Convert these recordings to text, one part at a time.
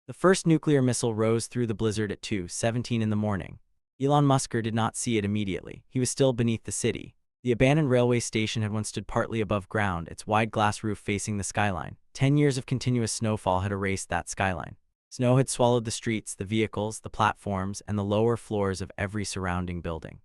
The first nuclear missile rose through the blizzard at 2:17 in the morning. Elon Musk did not see it immediately. He was still beneath the city. The abandoned railway station had once stood partly above ground, its wide glass roof facing the skyline. 10 years of continuous snowfall had erased that skyline. Snow had swallowed the streets, the vehicles, the platforms, and the lower floors of every surrounding building.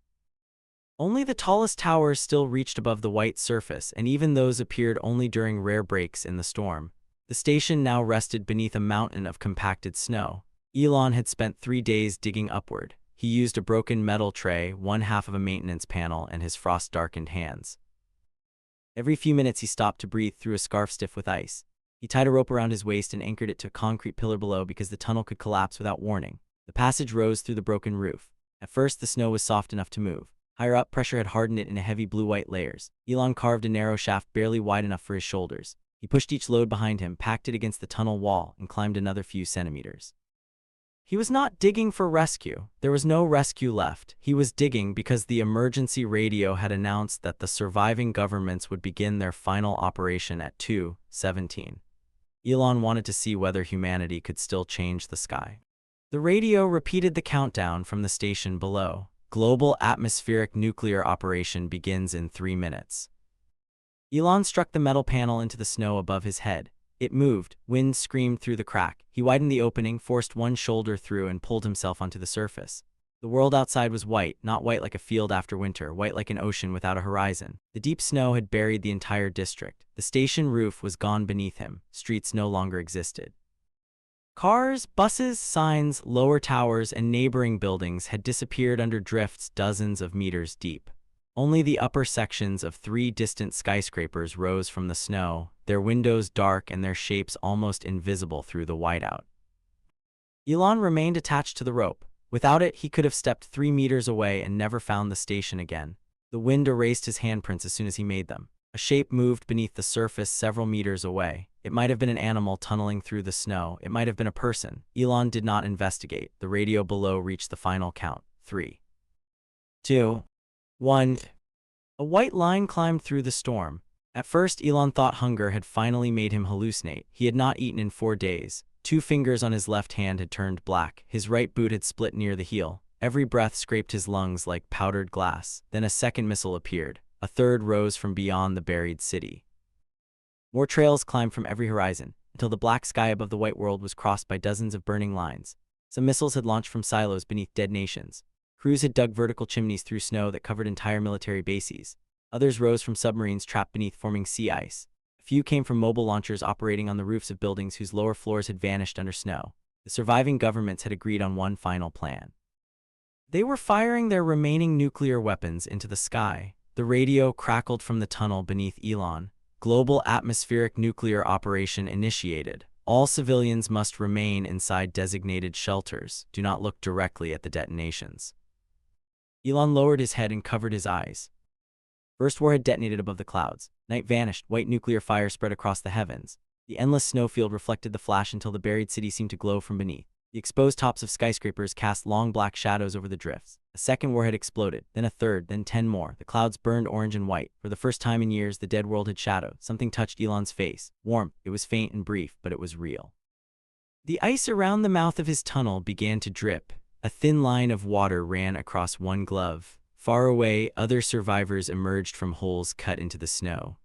Only the tallest towers still reached above the white surface, and even those appeared only during rare breaks in the storm. The station now rested beneath a mountain of compacted snow. Elon had spent 3 days digging upward. He used a broken metal tray, one half of a maintenance panel, and his frost-darkened hands. Every few minutes he stopped to breathe through a scarf stiff with ice. He tied a rope around his waist and anchored it to a concrete pillar below because the tunnel could collapse without warning. The passage rose through the broken roof. At first, the snow was soft enough to move. Higher up, pressure had hardened it into heavy blue-white layers. Elon carved a narrow shaft barely wide enough for his shoulders. He pushed each load behind him, packed it against the tunnel wall, and climbed another few centimeters. He was not digging for rescue. There was no rescue left. He was digging because the emergency radio had announced that the surviving governments would begin their final operation at 2:17. Elon wanted to see whether humanity could still change the sky. The radio repeated the countdown from the station below. Global atmospheric nuclear operation begins in 3 minutes. Elon struck the metal panel into the snow above his head. It moved. Wind screamed through the crack. He widened the opening, forced one shoulder through, and pulled himself onto the surface. The world outside was white, not white like a field after winter, white like an ocean without a horizon. The deep snow had buried the entire district. The station roof was gone beneath him. Streets no longer existed. Cars, buses, signs, lower towers, and neighboring buildings had disappeared under drifts dozens of meters deep. Only the upper sections of 3 distant skyscrapers rose from the snow, their windows dark and their shapes almost invisible through the whiteout. Elon remained attached to the rope. Without it, he could have stepped 3 meters away and never found the station again. The wind erased his handprints as soon as he made them. A shape moved beneath the surface several meters away. It might have been an animal tunneling through the snow. It might have been a person. Elon did not investigate. The radio below reached the final count. 3, 2, 1. A white line climbed through the storm. At first, Elon thought hunger had finally made him hallucinate. He had not eaten in 4 days. 2 fingers on his left hand had turned black. His right boot had split near the heel. Every breath scraped his lungs like powdered glass. Then a second missile appeared. A third rose from beyond the buried city. More trails climbed from every horizon, until the black sky above the white world was crossed by dozens of burning lines. Some missiles had launched from silos beneath dead nations. Crews had dug vertical chimneys through snow that covered entire military bases. Others rose from submarines trapped beneath forming sea ice. A few came from mobile launchers operating on the roofs of buildings whose lower floors had vanished under snow. The surviving governments had agreed on one final plan. They were firing their remaining nuclear weapons into the sky. The radio crackled from the tunnel beneath Elon. Global atmospheric nuclear operation initiated. All civilians must remain inside designated shelters. Do not look directly at the detonations. Elon lowered his head and covered his eyes. First warhead detonated above the clouds. Night vanished. White nuclear fire spread across the heavens. The endless snowfield reflected the flash until the buried city seemed to glow from beneath. The exposed tops of skyscrapers cast long black shadows over the drifts. A second warhead exploded, then a third, then 10 more. The clouds burned orange and white. For the first time in years, the dead world had shadow. Something touched Elon's face. Warmth. It was faint and brief, but it was real. The ice around the mouth of his tunnel began to drip. A thin line of water ran across one glove. Far away, other survivors emerged from holes cut into the snow.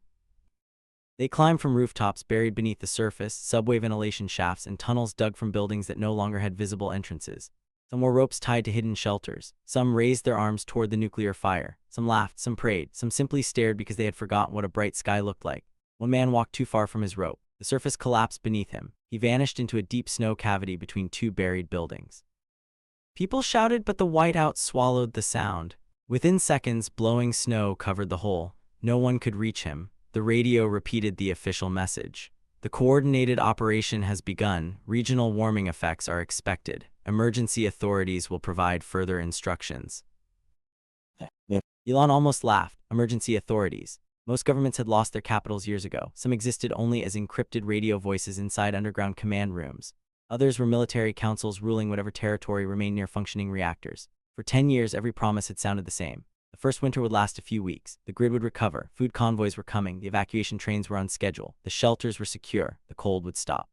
They climbed from rooftops buried beneath the surface, subway ventilation shafts, and tunnels dug from buildings that no longer had visible entrances. Some wore ropes tied to hidden shelters. Some raised their arms toward the nuclear fire. Some laughed, some prayed, some simply stared because they had forgotten what a bright sky looked like. One man walked too far from his rope. The surface collapsed beneath him. He vanished into a deep snow cavity between 2 buried buildings. People shouted, but the whiteout swallowed the sound. Within seconds, blowing snow covered the hole. No one could reach him. The radio repeated the official message. The coordinated operation has begun. Regional warming effects are expected. Emergency authorities will provide further instructions. Elon almost laughed. Emergency authorities. Most governments had lost their capitals years ago. Some existed only as encrypted radio voices inside underground command rooms. Others were military councils ruling whatever territory remained near functioning reactors. For 10 years, every promise had sounded the same. The first winter would last a few weeks. The grid would recover. Food convoys were coming. The evacuation trains were on schedule. The shelters were secure. The cold would stop.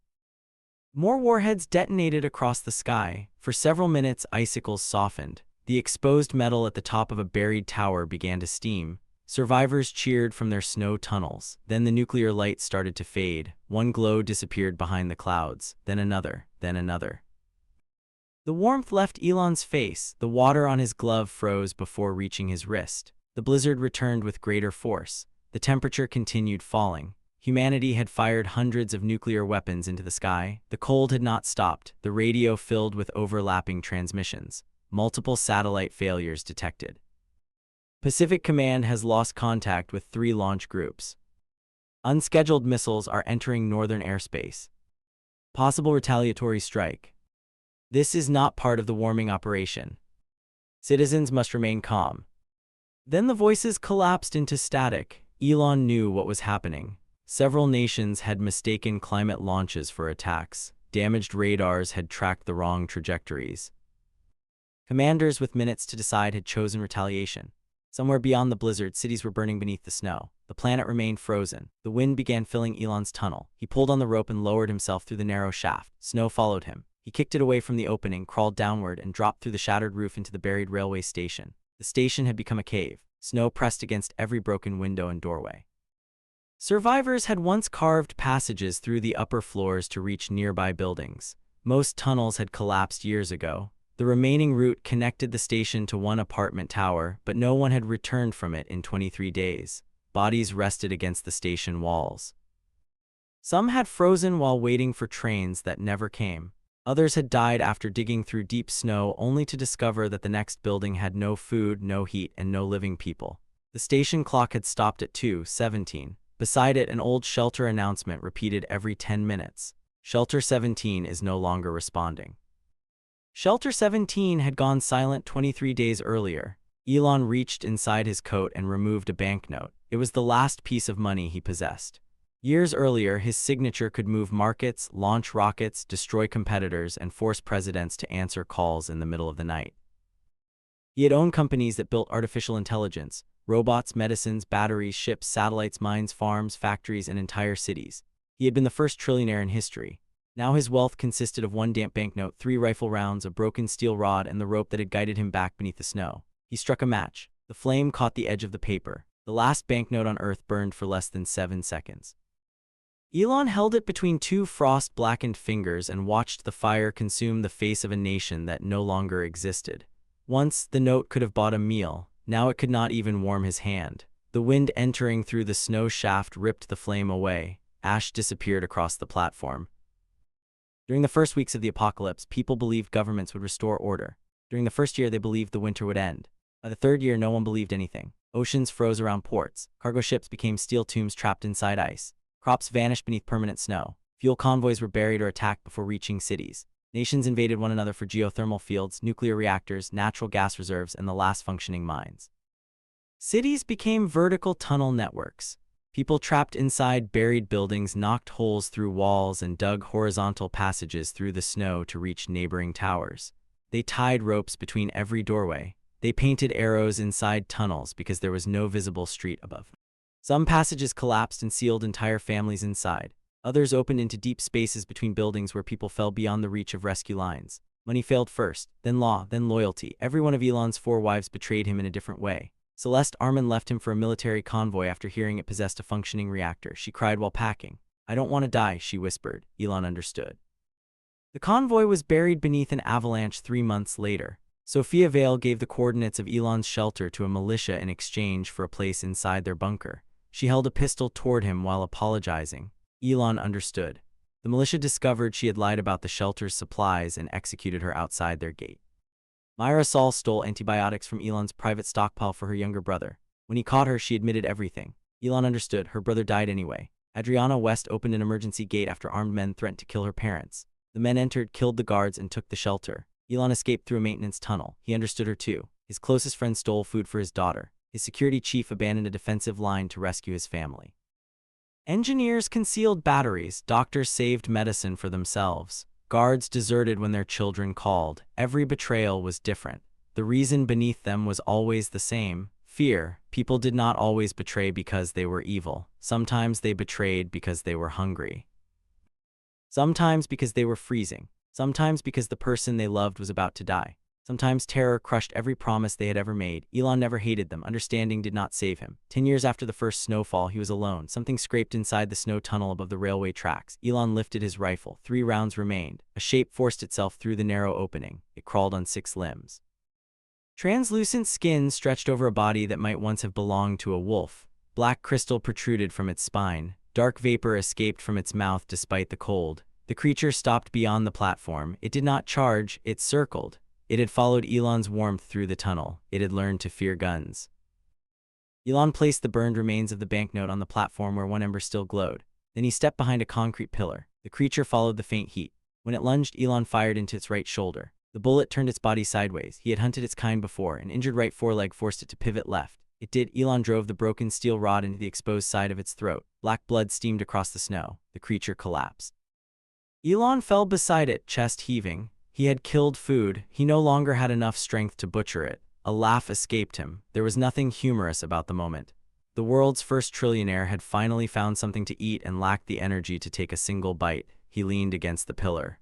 More warheads detonated across the sky. For several minutes, icicles softened. The exposed metal at the top of a buried tower began to steam. Survivors cheered from their snow tunnels. Then the nuclear light started to fade. One glow disappeared behind the clouds, then another, then another. The warmth left Elon's face. The water on his glove froze before reaching his wrist. The blizzard returned with greater force. The temperature continued falling. Humanity had fired hundreds of nuclear weapons into the sky. The cold had not stopped. The radio filled with overlapping transmissions. Multiple satellite failures detected. Pacific Command has lost contact with 3 launch groups. Unscheduled missiles are entering northern airspace. Possible retaliatory strike. This is not part of the warming operation. Citizens must remain calm. Then the voices collapsed into static. Elon knew what was happening. Several nations had mistaken climate launches for attacks. Damaged radars had tracked the wrong trajectories. Commanders with minutes to decide had chosen retaliation. Somewhere beyond the blizzard, cities were burning beneath the snow. The planet remained frozen. The wind began filling Elon's tunnel. He pulled on the rope and lowered himself through the narrow shaft. Snow followed him. He kicked it away from the opening, crawled downward, and dropped through the shattered roof into the buried railway station. The station had become a cave. Snow pressed against every broken window and doorway. Survivors had once carved passages through the upper floors to reach nearby buildings. Most tunnels had collapsed years ago. The remaining route connected the station to one apartment tower, but no one had returned from it in 23 days. Bodies rested against the station walls. Some had frozen while waiting for trains that never came. Others had died after digging through deep snow only to discover that the next building had no food, no heat, and no living people. The station clock had stopped at 2:17. Beside it, an old shelter announcement repeated every 10 minutes. Shelter 17 is no longer responding. Shelter 17 had gone silent 23 days earlier. Elon reached inside his coat and removed a banknote. It was the last piece of money he possessed. Years earlier, his signature could move markets, launch rockets, destroy competitors, and force presidents to answer calls in the middle of the night. He had owned companies that built artificial intelligence, robots, medicines, batteries, ships, satellites, mines, farms, factories, and entire cities. He had been the first trillionaire in history. Now his wealth consisted of 1 damp banknote, 3 rifle rounds, a broken steel rod, and the rope that had guided him back beneath the snow. He struck a match. The flame caught the edge of the paper. The last banknote on Earth burned for less than 7 seconds. Elon held it between 2 frost-blackened fingers and watched the fire consume the face of a nation that no longer existed. Once, the note could have bought a meal. Now it could not even warm his hand. The wind entering through the snow shaft ripped the flame away. Ash disappeared across the platform. During the first weeks of the apocalypse, people believed governments would restore order. During the first year, they believed the winter would end. By the 3rd year, no one believed anything. Oceans froze around ports. Cargo ships became steel tombs trapped inside ice. Crops vanished beneath permanent snow. Fuel convoys were buried or attacked before reaching cities. Nations invaded one another for geothermal fields, nuclear reactors, natural gas reserves, and the last functioning mines. Cities became vertical tunnel networks. People trapped inside buried buildings knocked holes through walls and dug horizontal passages through the snow to reach neighboring towers. They tied ropes between every doorway. They painted arrows inside tunnels because there was no visible street above. Some passages collapsed and sealed entire families inside. Others opened into deep spaces between buildings where people fell beyond the reach of rescue lines. Money failed first, then law, then loyalty. Every one of Elon's 4 wives betrayed him in a different way. Celeste Armin left him for a military convoy after hearing it possessed a functioning reactor. She cried while packing. "I don't want to die," she whispered. Elon understood. The convoy was buried beneath an avalanche 3 months later. Sophia Vale gave the coordinates of Elon's shelter to a militia in exchange for a place inside their bunker. She held a pistol toward him while apologizing. Elon understood. The militia discovered she had lied about the shelter's supplies and executed her outside their gate. Myra Saul stole antibiotics from Elon's private stockpile for her younger brother. When he caught her, she admitted everything. Elon understood. Her brother died anyway. Adriana West opened an emergency gate after armed men threatened to kill her parents. The men entered, killed the guards, and took the shelter. Elon escaped through a maintenance tunnel. He understood her too. His closest friend stole food for his daughter. His security chief abandoned a defensive line to rescue his family. Engineers concealed batteries. Doctors saved medicine for themselves. Guards deserted when their children called. Every betrayal was different. The reason beneath them was always the same: fear. People did not always betray because they were evil. Sometimes they betrayed because they were hungry. Sometimes because they were freezing. Sometimes because the person they loved was about to die. Sometimes terror crushed every promise they had ever made. Elon never hated them. Understanding did not save him. 10 years after the first snowfall, he was alone. Something scraped inside the snow tunnel above the railway tracks. Elon lifted his rifle. 3 rounds remained. A shape forced itself through the narrow opening. It crawled on 6 limbs. Translucent skin stretched over a body that might once have belonged to a wolf. Black crystal protruded from its spine. Dark vapor escaped from its mouth despite the cold. The creature stopped beyond the platform. It did not charge. It circled. It had followed Elon's warmth through the tunnel. It had learned to fear guns. Elon placed the burned remains of the banknote on the platform where one ember still glowed. Then he stepped behind a concrete pillar. The creature followed the faint heat. When it lunged, Elon fired into its right shoulder. The bullet turned its body sideways. He had hunted its kind before. An injured right foreleg forced it to pivot left. It did. Elon drove the broken steel rod into the exposed side of its throat. Black blood steamed across the snow. The creature collapsed. Elon fell beside it, chest heaving. He had killed food. He no longer had enough strength to butcher it. A laugh escaped him. There was nothing humorous about the moment. The world's first trillionaire had finally found something to eat and lacked the energy to take a single bite. He leaned against the pillar.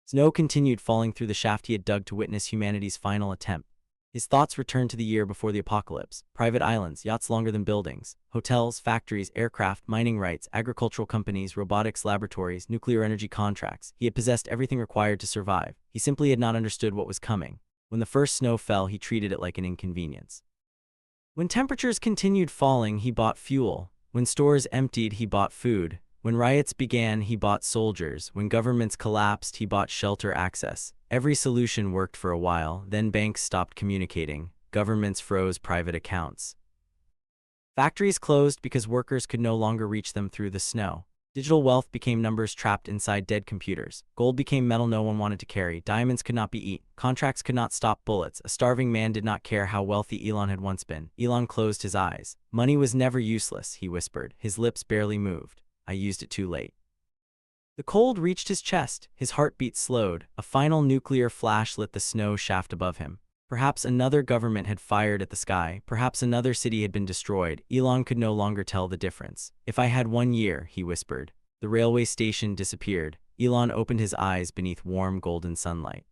Snow continued falling through the shaft he had dug to witness humanity's final attempt. His thoughts returned to the year before the apocalypse. Private islands, yachts longer than buildings, hotels, factories, aircraft, mining rights, agricultural companies, robotics laboratories, nuclear energy contracts. He had possessed everything required to survive. He simply had not understood what was coming. When the first snow fell, he treated it like an inconvenience. When temperatures continued falling, he bought fuel. When stores emptied, he bought food. When riots began, he bought soldiers. When governments collapsed, he bought shelter access. Every solution worked for a while, then banks stopped communicating. Governments froze private accounts. Factories closed because workers could no longer reach them through the snow. Digital wealth became numbers trapped inside dead computers. Gold became metal no one wanted to carry. Diamonds could not be eaten. Contracts could not stop bullets. A starving man did not care how wealthy Elon had once been. Elon closed his eyes. Money was never useless, he whispered. His lips barely moved. I used it too late. The cold reached his chest. His heartbeat slowed. A final nuclear flash lit the snow shaft above him. Perhaps another government had fired at the sky. Perhaps another city had been destroyed. Elon could no longer tell the difference. If I had 1 year, he whispered. The railway station disappeared. Elon opened his eyes beneath warm golden sunlight.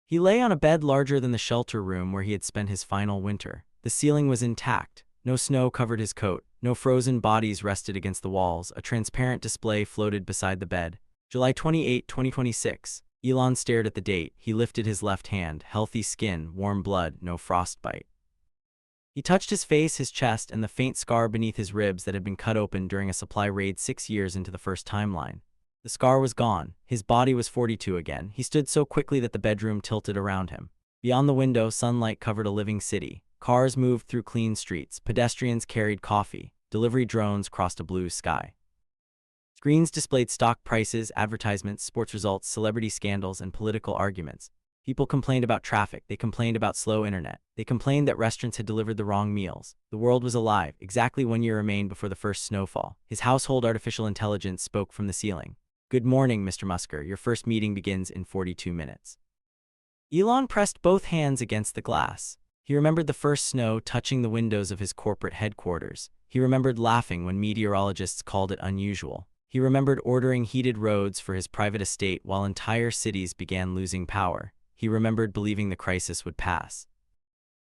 He lay on a bed larger than the shelter room where he had spent his final winter. The ceiling was intact. No snow covered his coat. No frozen bodies rested against the walls. A transparent display floated beside the bed. July 28, 2026. Elon stared at the date. He lifted his left hand. Healthy skin, warm blood, no frostbite. He touched his face, his chest, and the faint scar beneath his ribs that had been cut open during a supply raid 6 years into the first timeline. The scar was gone. His body was 42 again. He stood so quickly that the bedroom tilted around him. Beyond the window, sunlight covered a living city. Cars moved through clean streets. Pedestrians carried coffee. Delivery drones crossed a blue sky. Screens displayed stock prices, advertisements, sports results, celebrity scandals, and political arguments. People complained about traffic. They complained about slow internet. They complained that restaurants had delivered the wrong meals. The world was alive. Exactly 1 year remained before the first snowfall. His household artificial intelligence spoke from the ceiling. Good morning, Mr. Musker. Your first meeting begins in 42 minutes. Elon pressed both hands against the glass. He remembered the first snow touching the windows of his corporate headquarters. He remembered laughing when meteorologists called it unusual. He remembered ordering heated roads for his private estate while entire cities began losing power. He remembered believing the crisis would pass.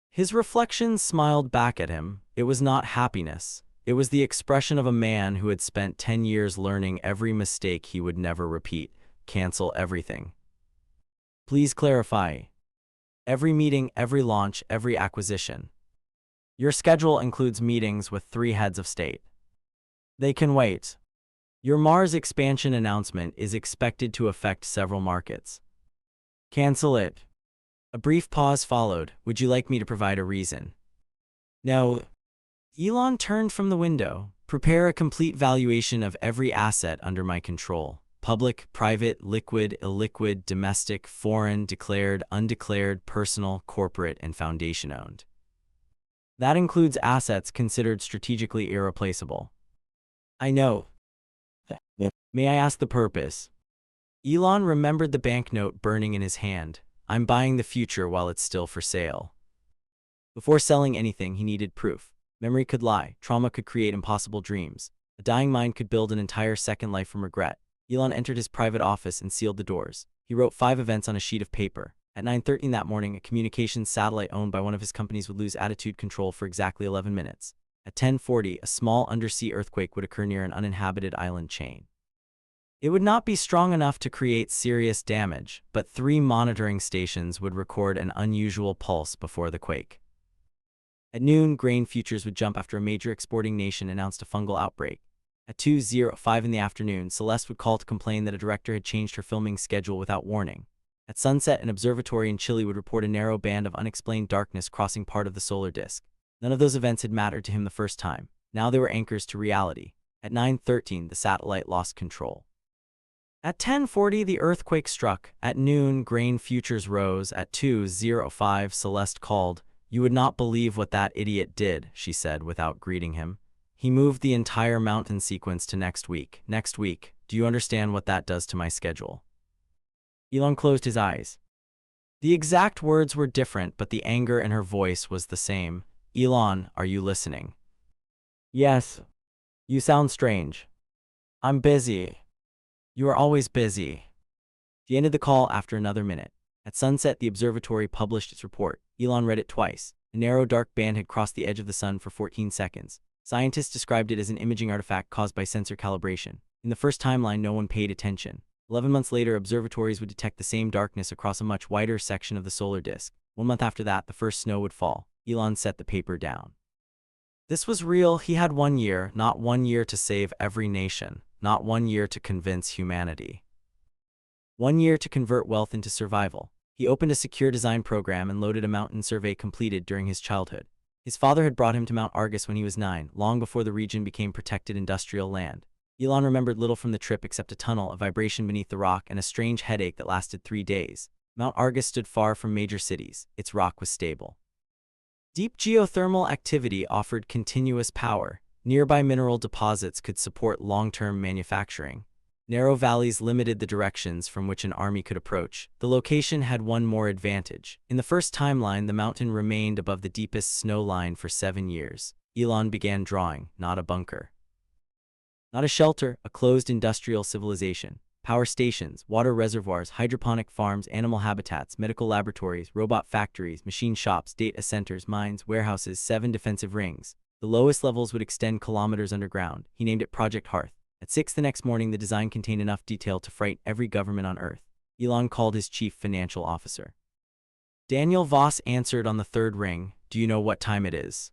His reflections smiled back at him. It was not happiness. It was the expression of a man who had spent 10 years learning every mistake he would never repeat. Cancel everything. Please clarify. Every meeting, every launch, every acquisition. Your schedule includes meetings with 3 heads of state. They can wait. Your Mars expansion announcement is expected to affect several markets. Cancel it. A brief pause followed. Would you like me to provide a reason? No. Elon turned from the window. Prepare a complete valuation of every asset under my control. Public, private, liquid, illiquid, domestic, foreign, declared, undeclared, personal, corporate, and foundation-owned. That includes assets considered strategically irreplaceable. I know. May I ask the purpose? Elon remembered the banknote burning in his hand. I'm buying the future while it's still for sale. Before selling anything, he needed proof. Memory could lie. Trauma could create impossible dreams. A dying mind could build an entire second life from regret. Elon entered his private office and sealed the doors. He wrote 5 events on a sheet of paper. At 9:13 that morning, a communications satellite owned by one of his companies would lose attitude control for exactly 11 minutes. At 10:40, a small undersea earthquake would occur near an uninhabited island chain. It would not be strong enough to create serious damage, but 3 monitoring stations would record an unusual pulse before the quake. At noon, grain futures would jump after a major exporting nation announced a fungal outbreak. At 2:05 in the afternoon, Celeste would call to complain that a director had changed her filming schedule without warning. At sunset, an observatory in Chile would report a narrow band of unexplained darkness crossing part of the solar disk. None of those events had mattered to him the first time. Now they were anchors to reality. At 9:13, the satellite lost control. At 10:40, the earthquake struck. At noon, grain futures rose. At 2:05, Celeste called. "You would not believe what that idiot did," she said without greeting him. "He moved the entire mountain sequence to next week. Next week. Do you understand what that does to my schedule?" Elon closed his eyes. The exact words were different, but the anger in her voice was the same. "Elon, are you listening?" "Yes. You sound strange." "I'm busy." "You are always busy." She ended the call after another minute. At sunset, the observatory published its report. Elon read it twice. A narrow dark band had crossed the edge of the sun for 14 seconds. Scientists described it as an imaging artifact caused by sensor calibration. In the first timeline, no one paid attention. 11 months later, observatories would detect the same darkness across a much wider section of the solar disk. 1 month after that, the first snow would fall. Elon set the paper down. This was real. He had 1 year, not 1 year to save every nation, not 1 year to convince humanity. 1 year to convert wealth into survival. He opened a secure design program and loaded a mountain survey completed during his childhood. His father had brought him to Mount Argus when he was 9, long before the region became protected industrial land. Elon remembered little from the trip except a tunnel, a vibration beneath the rock, and a strange headache that lasted 3 days. Mount Argus stood far from major cities. Its rock was stable. Deep geothermal activity offered continuous power. Nearby mineral deposits could support long-term manufacturing. Narrow valleys limited the directions from which an army could approach. The location had one more advantage. In the first timeline, the mountain remained above the deepest snow line for 7 years. Elon began drawing, not a bunker, not a shelter, a closed industrial civilization. Power stations, water reservoirs, hydroponic farms, animal habitats, medical laboratories, robot factories, machine shops, data centers, mines, warehouses, 7 defensive rings. The lowest levels would extend kilometers underground. He named it Project Hearth. At 6 the next morning, the design contained enough detail to frighten every government on Earth. Elon called his chief financial officer. Daniel Voss answered on the 3rd ring. "Do you know what time it is?"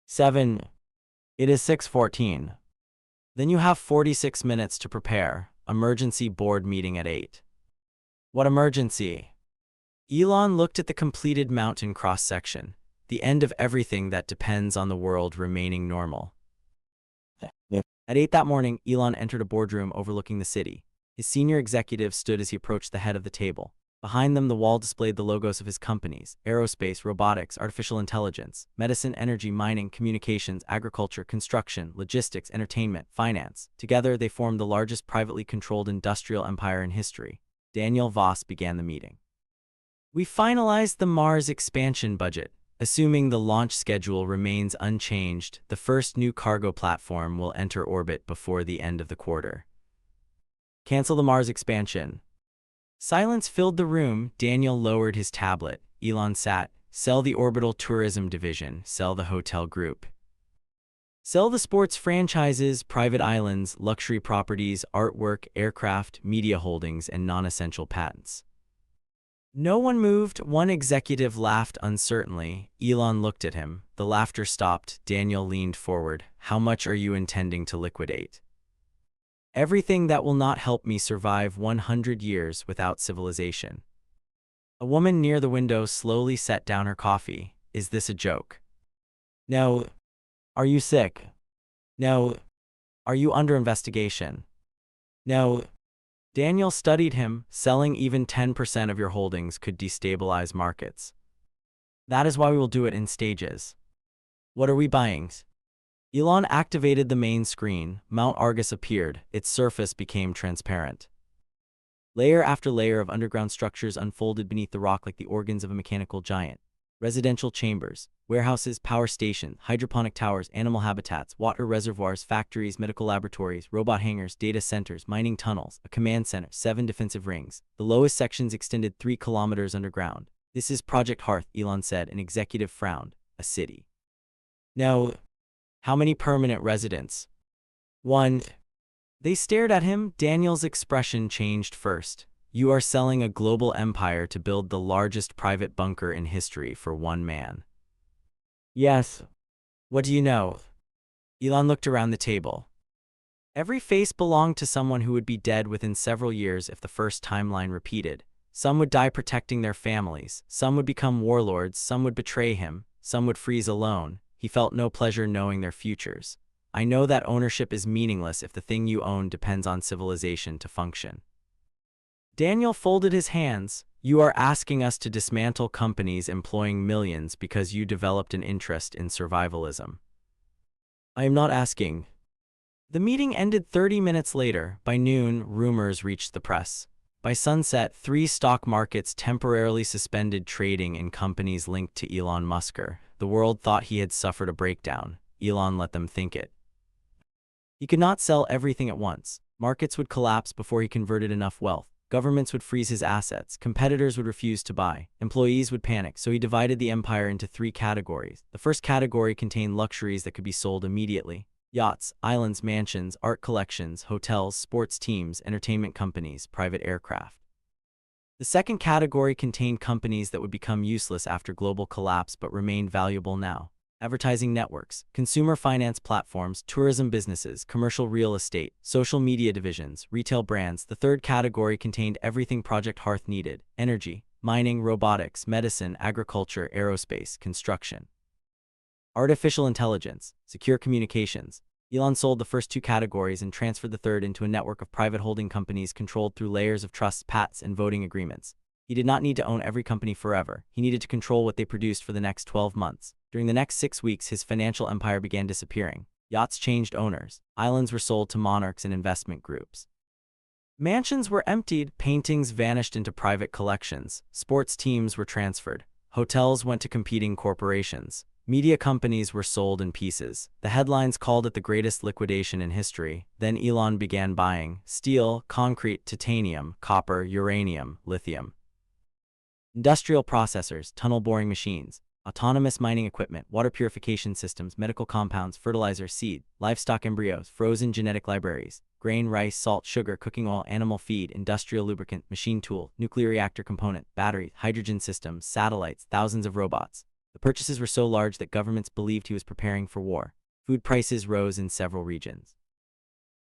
7. "It is 6:14. "Then you have 46 minutes to prepare. Emergency board meeting at 8. "What emergency?" Elon looked at the completed mountain cross-section. "The end of everything that depends on the world remaining normal." At 8 that morning, Elon entered a boardroom overlooking the city. His senior executives stood as he approached the head of the table. Behind them, the wall displayed the logos of his companies: aerospace, robotics, artificial intelligence, medicine, energy, mining, communications, agriculture, construction, logistics, entertainment, finance. Together, they formed the largest privately controlled industrial empire in history. Daniel Voss began the meeting. "We finalized the Mars expansion budget. Assuming the launch schedule remains unchanged, the first new cargo platform will enter orbit before the end of the quarter." "Cancel the Mars expansion." Silence filled the room. Daniel lowered his tablet. Elon sat. "Sell the orbital tourism division. Sell the hotel group. Sell the sports franchises, private islands, luxury properties, artwork, aircraft, media holdings, and non-essential patents." No one moved. One executive laughed uncertainly. Elon looked at him. The laughter stopped. Daniel leaned forward. "How much are you intending to liquidate?" "Everything that will not help me survive 100 years without civilization." A woman near the window slowly set down her coffee. "Is this a joke?" "No." "Are you sick?" "No." "Are you under investigation?" "No." Daniel studied him. "Selling even 10% of your holdings could destabilize markets. That is why we will do it in stages." "What are we buying?" Elon activated the main screen. Mount Argus appeared. Its surface became transparent. Layer after layer of underground structures unfolded beneath the rock like the organs of a mechanical giant. residential chambers, warehouses, power stations, hydroponic towers, animal habitats, water reservoirs, factories, medical laboratories, robot hangars, data centers, mining tunnels, a command center, 7 defensive rings. The lowest sections extended 3 kilometers underground. This is Project Hearth, Elon said. An executive frowned. A city. No. How many permanent residents? 1. They stared at him. Daniel's expression changed first. You are selling a global empire to build the largest private bunker in history for one man. Yes. What do you know? Elon looked around the table. Every face belonged to someone who would be dead within several years if the first timeline repeated. Some would die protecting their families, some would become warlords, some would betray him, some would freeze alone. He felt no pleasure knowing their futures. I know that ownership is meaningless if the thing you own depends on civilization to function. Daniel folded his hands. You are asking us to dismantle companies employing millions because you developed an interest in survivalism. I am not asking. The meeting ended 30 minutes later. By noon, rumors reached the press. By sunset, 3 stock markets temporarily suspended trading in companies linked to Elon Musk. The world thought he had suffered a breakdown. Elon let them think it. He could not sell everything at once. Markets would collapse before he converted enough wealth. Governments would freeze his assets. Competitors would refuse to buy. Employees would panic, so he divided the empire into 3 categories. The first category contained luxuries that could be sold immediately. Yachts, islands, mansions, art collections, hotels, sports teams, entertainment companies, private aircraft. The second category contained companies that would become useless after global collapse but remained valuable now. Advertising networks, consumer finance platforms, tourism businesses, commercial real estate, social media divisions, retail brands. The third category contained everything Project Hearth needed: energy, mining, robotics, medicine, agriculture, aerospace, construction. Artificial intelligence, secure communications. Elon sold the first 2 categories and transferred the third into a network of private holding companies controlled through layers of trusts, patents, and voting agreements. He did not need to own every company forever. He needed to control what they produced for the next 12 months. During the next 6 weeks, his financial empire began disappearing. Yachts changed owners. Islands were sold to monarchs and investment groups. Mansions were emptied. Paintings vanished into private collections. Sports teams were transferred. Hotels went to competing corporations. Media companies were sold in pieces. The headlines called it the greatest liquidation in history. Then Elon began buying steel, concrete, titanium, copper, uranium, lithium. Industrial processors, tunnel boring machines, autonomous mining equipment, water purification systems, medical compounds, fertilizer, seed, livestock embryos, frozen genetic libraries, grain, rice, salt, sugar, cooking oil, animal feed, industrial lubricant, machine tool, nuclear reactor component, batteries, hydrogen systems, satellites, thousands of robots. The purchases were so large that governments believed he was preparing for war. Food prices rose in several regions.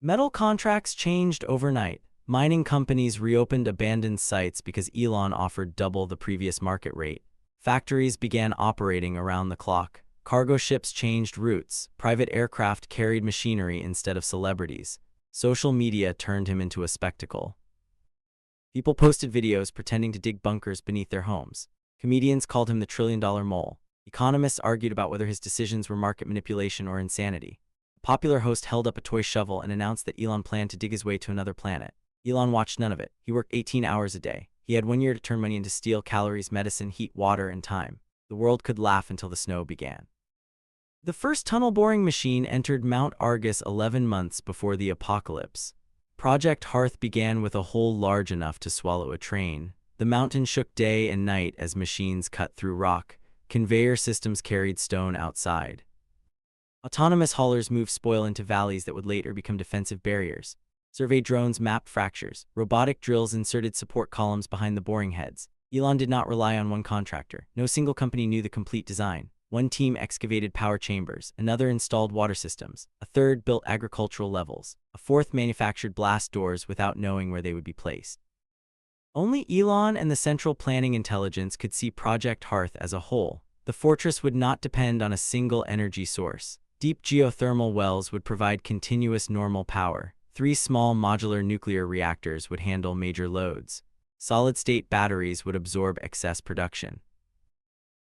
Metal contracts changed overnight. Mining companies reopened abandoned sites because Elon offered double the previous market rate. Factories began operating around the clock. Cargo ships changed routes. Private aircraft carried machinery instead of celebrities. Social media turned him into a spectacle. People posted videos pretending to dig bunkers beneath their homes. Comedians called him the $1 trillion mole. Economists argued about whether his decisions were market manipulation or insanity. A popular host held up a toy shovel and announced that Elon planned to dig his way to another planet. Elon watched none of it. He worked 18 hours a day. He had 1 year to turn money into steel, calories, medicine, heat, water, and time. The world could laugh until the snow began. The first tunnel boring machine entered Mount Argus 11 months before the apocalypse. Project Hearth began with a hole large enough to swallow a train. The mountain shook day and night as machines cut through rock. Conveyor systems carried stone outside. Autonomous haulers moved spoil into valleys that would later become defensive barriers. Survey drones mapped fractures. Robotic drills inserted support columns behind the boring heads. Elon did not rely on one contractor. No single company knew the complete design. One team excavated power chambers, another installed water systems, a third built agricultural levels, a fourth manufactured blast doors without knowing where they would be placed. Only Elon and the Central Planning Intelligence could see Project Hearth as a whole. The fortress would not depend on a single energy source. Deep geothermal wells would provide continuous normal power. 3 small modular nuclear reactors would handle major loads. Solid-state batteries would absorb excess production.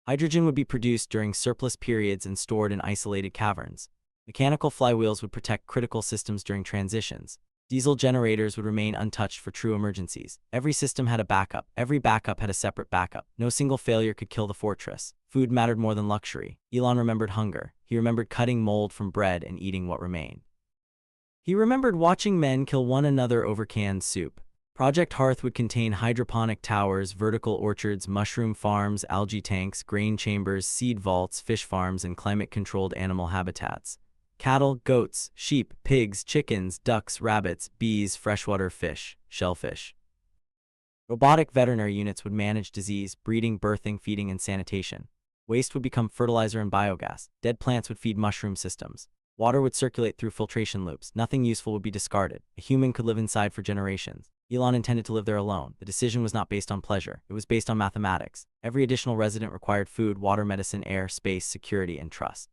Hydrogen would be produced during surplus periods and stored in isolated caverns. Mechanical flywheels would protect critical systems during transitions. Diesel generators would remain untouched for true emergencies. Every system had a backup. Every backup had a separate backup. No single failure could kill the fortress. Food mattered more than luxury. Elon remembered hunger. He remembered cutting mold from bread and eating what remained. He remembered watching men kill one another over canned soup. Project Hearth would contain hydroponic towers, vertical orchards, mushroom farms, algae tanks, grain chambers, seed vaults, fish farms, and climate-controlled animal habitats. Cattle, goats, sheep, pigs, chickens, ducks, rabbits, bees, freshwater fish, shellfish. Robotic veterinary units would manage disease, breeding, birthing, feeding, and sanitation. Waste would become fertilizer and biogas. Dead plants would feed mushroom systems. Water would circulate through filtration loops. Nothing useful would be discarded. A human could live inside for generations. Elon intended to live there alone. The decision was not based on pleasure. It was based on mathematics. Every additional resident required food, water, medicine, air, space, security, and trust.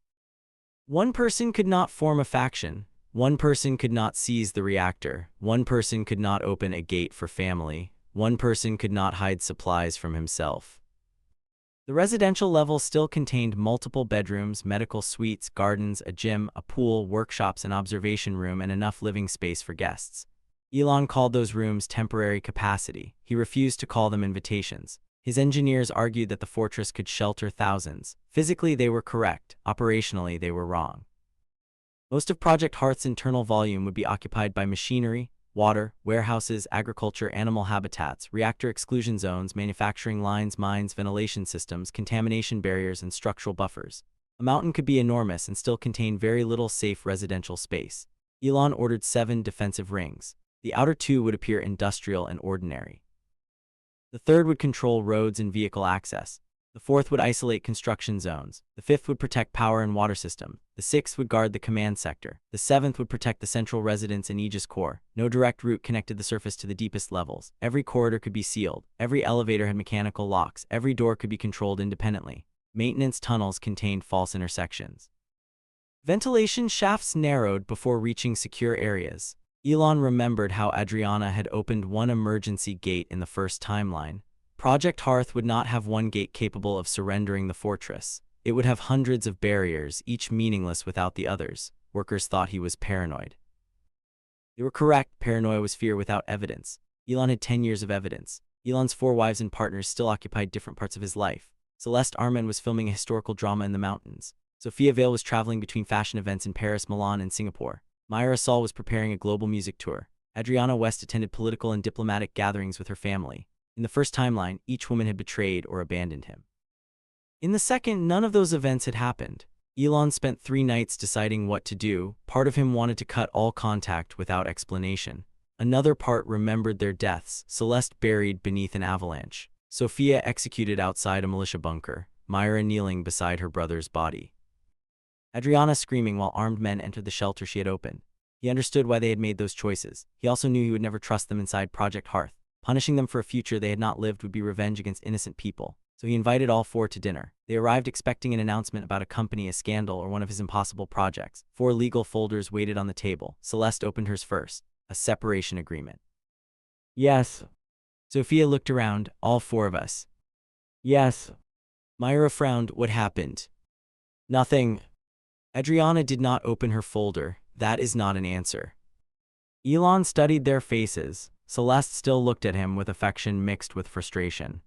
One person could not form a faction. One person could not seize the reactor. One person could not open a gate for family. One person could not hide supplies from himself. The residential level still contained multiple bedrooms, medical suites, gardens, a gym, a pool, workshops, an observation room, and enough living space for guests. Elon called those rooms temporary capacity. He refused to call them invitations. His engineers argued that the fortress could shelter thousands. Physically, they were correct. Operationally, they were wrong. Most of Project Hearth's internal volume would be occupied by machinery, water, warehouses, agriculture, animal habitats, reactor exclusion zones, manufacturing lines, mines, ventilation systems, contamination barriers, and structural buffers. A mountain could be enormous and still contain very little safe residential space. Elon ordered 7 defensive rings. The outer 2 would appear industrial and ordinary. The 3rd would control roads and vehicle access. The 4th would isolate construction zones. The 5th would protect power and water system. The 6th would guard the command sector. The 7th would protect the central residence and Aegis core. No direct route connected the surface to the deepest levels. Every corridor could be sealed. Every elevator had mechanical locks. Every door could be controlled independently. Maintenance tunnels contained false intersections. Ventilation shafts narrowed before reaching secure areas. Elon remembered how Adriana had opened one emergency gate in the first timeline. Project Hearth would not have one gate capable of surrendering the fortress. It would have hundreds of barriers, each meaningless without the others. Workers thought he was paranoid. They were correct. Paranoia was fear without evidence. Elon had 10 years of evidence. Elon's 4 wives and partners still occupied different parts of his life. Celeste Arman was filming a historical drama in the mountains. Sophia Vale was traveling between fashion events in Paris, Milan, and Singapore. Myra Saul was preparing a global music tour. Adriana West attended political and diplomatic gatherings with her family. In the first timeline, each woman had betrayed or abandoned him. In the second, none of those events had happened. Elon spent 3 nights deciding what to do. Part of him wanted to cut all contact without explanation. Another part remembered their deaths. Celeste buried beneath an avalanche. Sophia executed outside a militia bunker. Myra kneeling beside her brother's body. Adriana screaming while armed men entered the shelter she had opened. He understood why they had made those choices. He also knew he would never trust them inside Project Hearth. Punishing them for a future they had not lived would be revenge against innocent people. So he invited all 4 to dinner. They arrived expecting an announcement about a company, a scandal, or one of his impossible projects. 4 legal folders waited on the table. Celeste opened hers first. A separation agreement. Yes. Sophia looked around. All 4 of us. Yes. Myra frowned. What happened? Nothing. Adriana did not open her folder. That is not an answer. Elon studied their faces. Celeste still looked at him with affection mixed with frustration.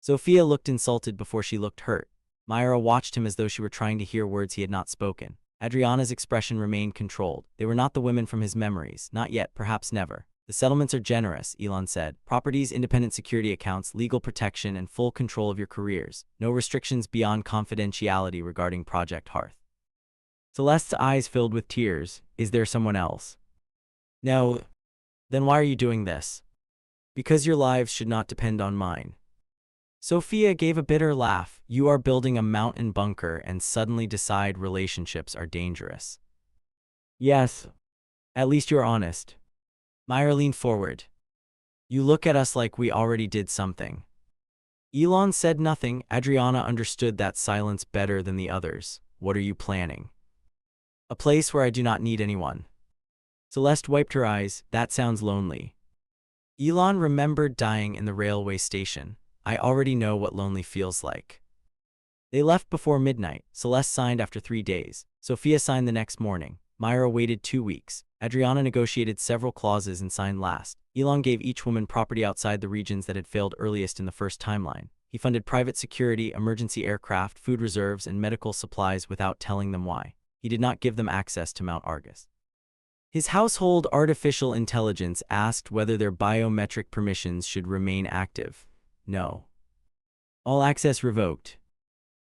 Sophia looked insulted before she looked hurt. Myra watched him as though she were trying to hear words he had not spoken. Adriana's expression remained controlled. They were not the women from his memories. Not yet, perhaps never. The settlements are generous, Elon said. Properties, independent security accounts, legal protection, and full control of your careers. No restrictions beyond confidentiality regarding Project Hearth. Celeste's eyes filled with tears. Is there someone else? No. Then why are you doing this? Because your lives should not depend on mine. Sophia gave a bitter laugh. You are building a mountain bunker and suddenly decide relationships are dangerous. Yes. At least you're honest. Myra leaned forward. You look at us like we already did something. Elon said nothing. Adriana understood that silence better than the others. What are you planning? A place where I do not need anyone. Celeste wiped her eyes. That sounds lonely. Elon remembered dying in the railway station. I already know what lonely feels like. They left before midnight. Celeste signed after 3 days. Sophia signed the next morning. Myra waited 2 weeks. Adriana negotiated several clauses and signed last. Elon gave each woman property outside the regions that had failed earliest in the first timeline. He funded private security, emergency aircraft, food reserves, and medical supplies without telling them why. He did not give them access to Mount Argus. His household artificial intelligence asked whether their biometric permissions should remain active. No. All access revoked.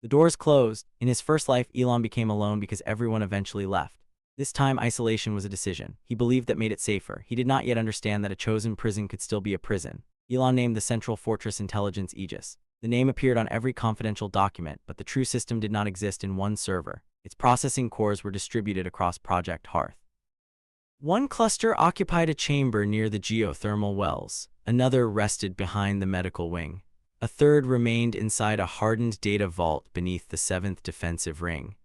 The doors closed. In his first life, Elon became alone because everyone eventually left. This time, isolation was a decision. He believed that made it safer. He did not yet understand that a chosen prison could still be a prison. Elon named the Central Fortress Intelligence Aegis. The name appeared on every confidential document, but the true system did not exist in one server. Its processing cores were distributed across Project Hearth. One cluster occupied a chamber near the geothermal wells. Another rested behind the medical wing. A third remained inside a hardened data vault beneath the 7th defensive ring.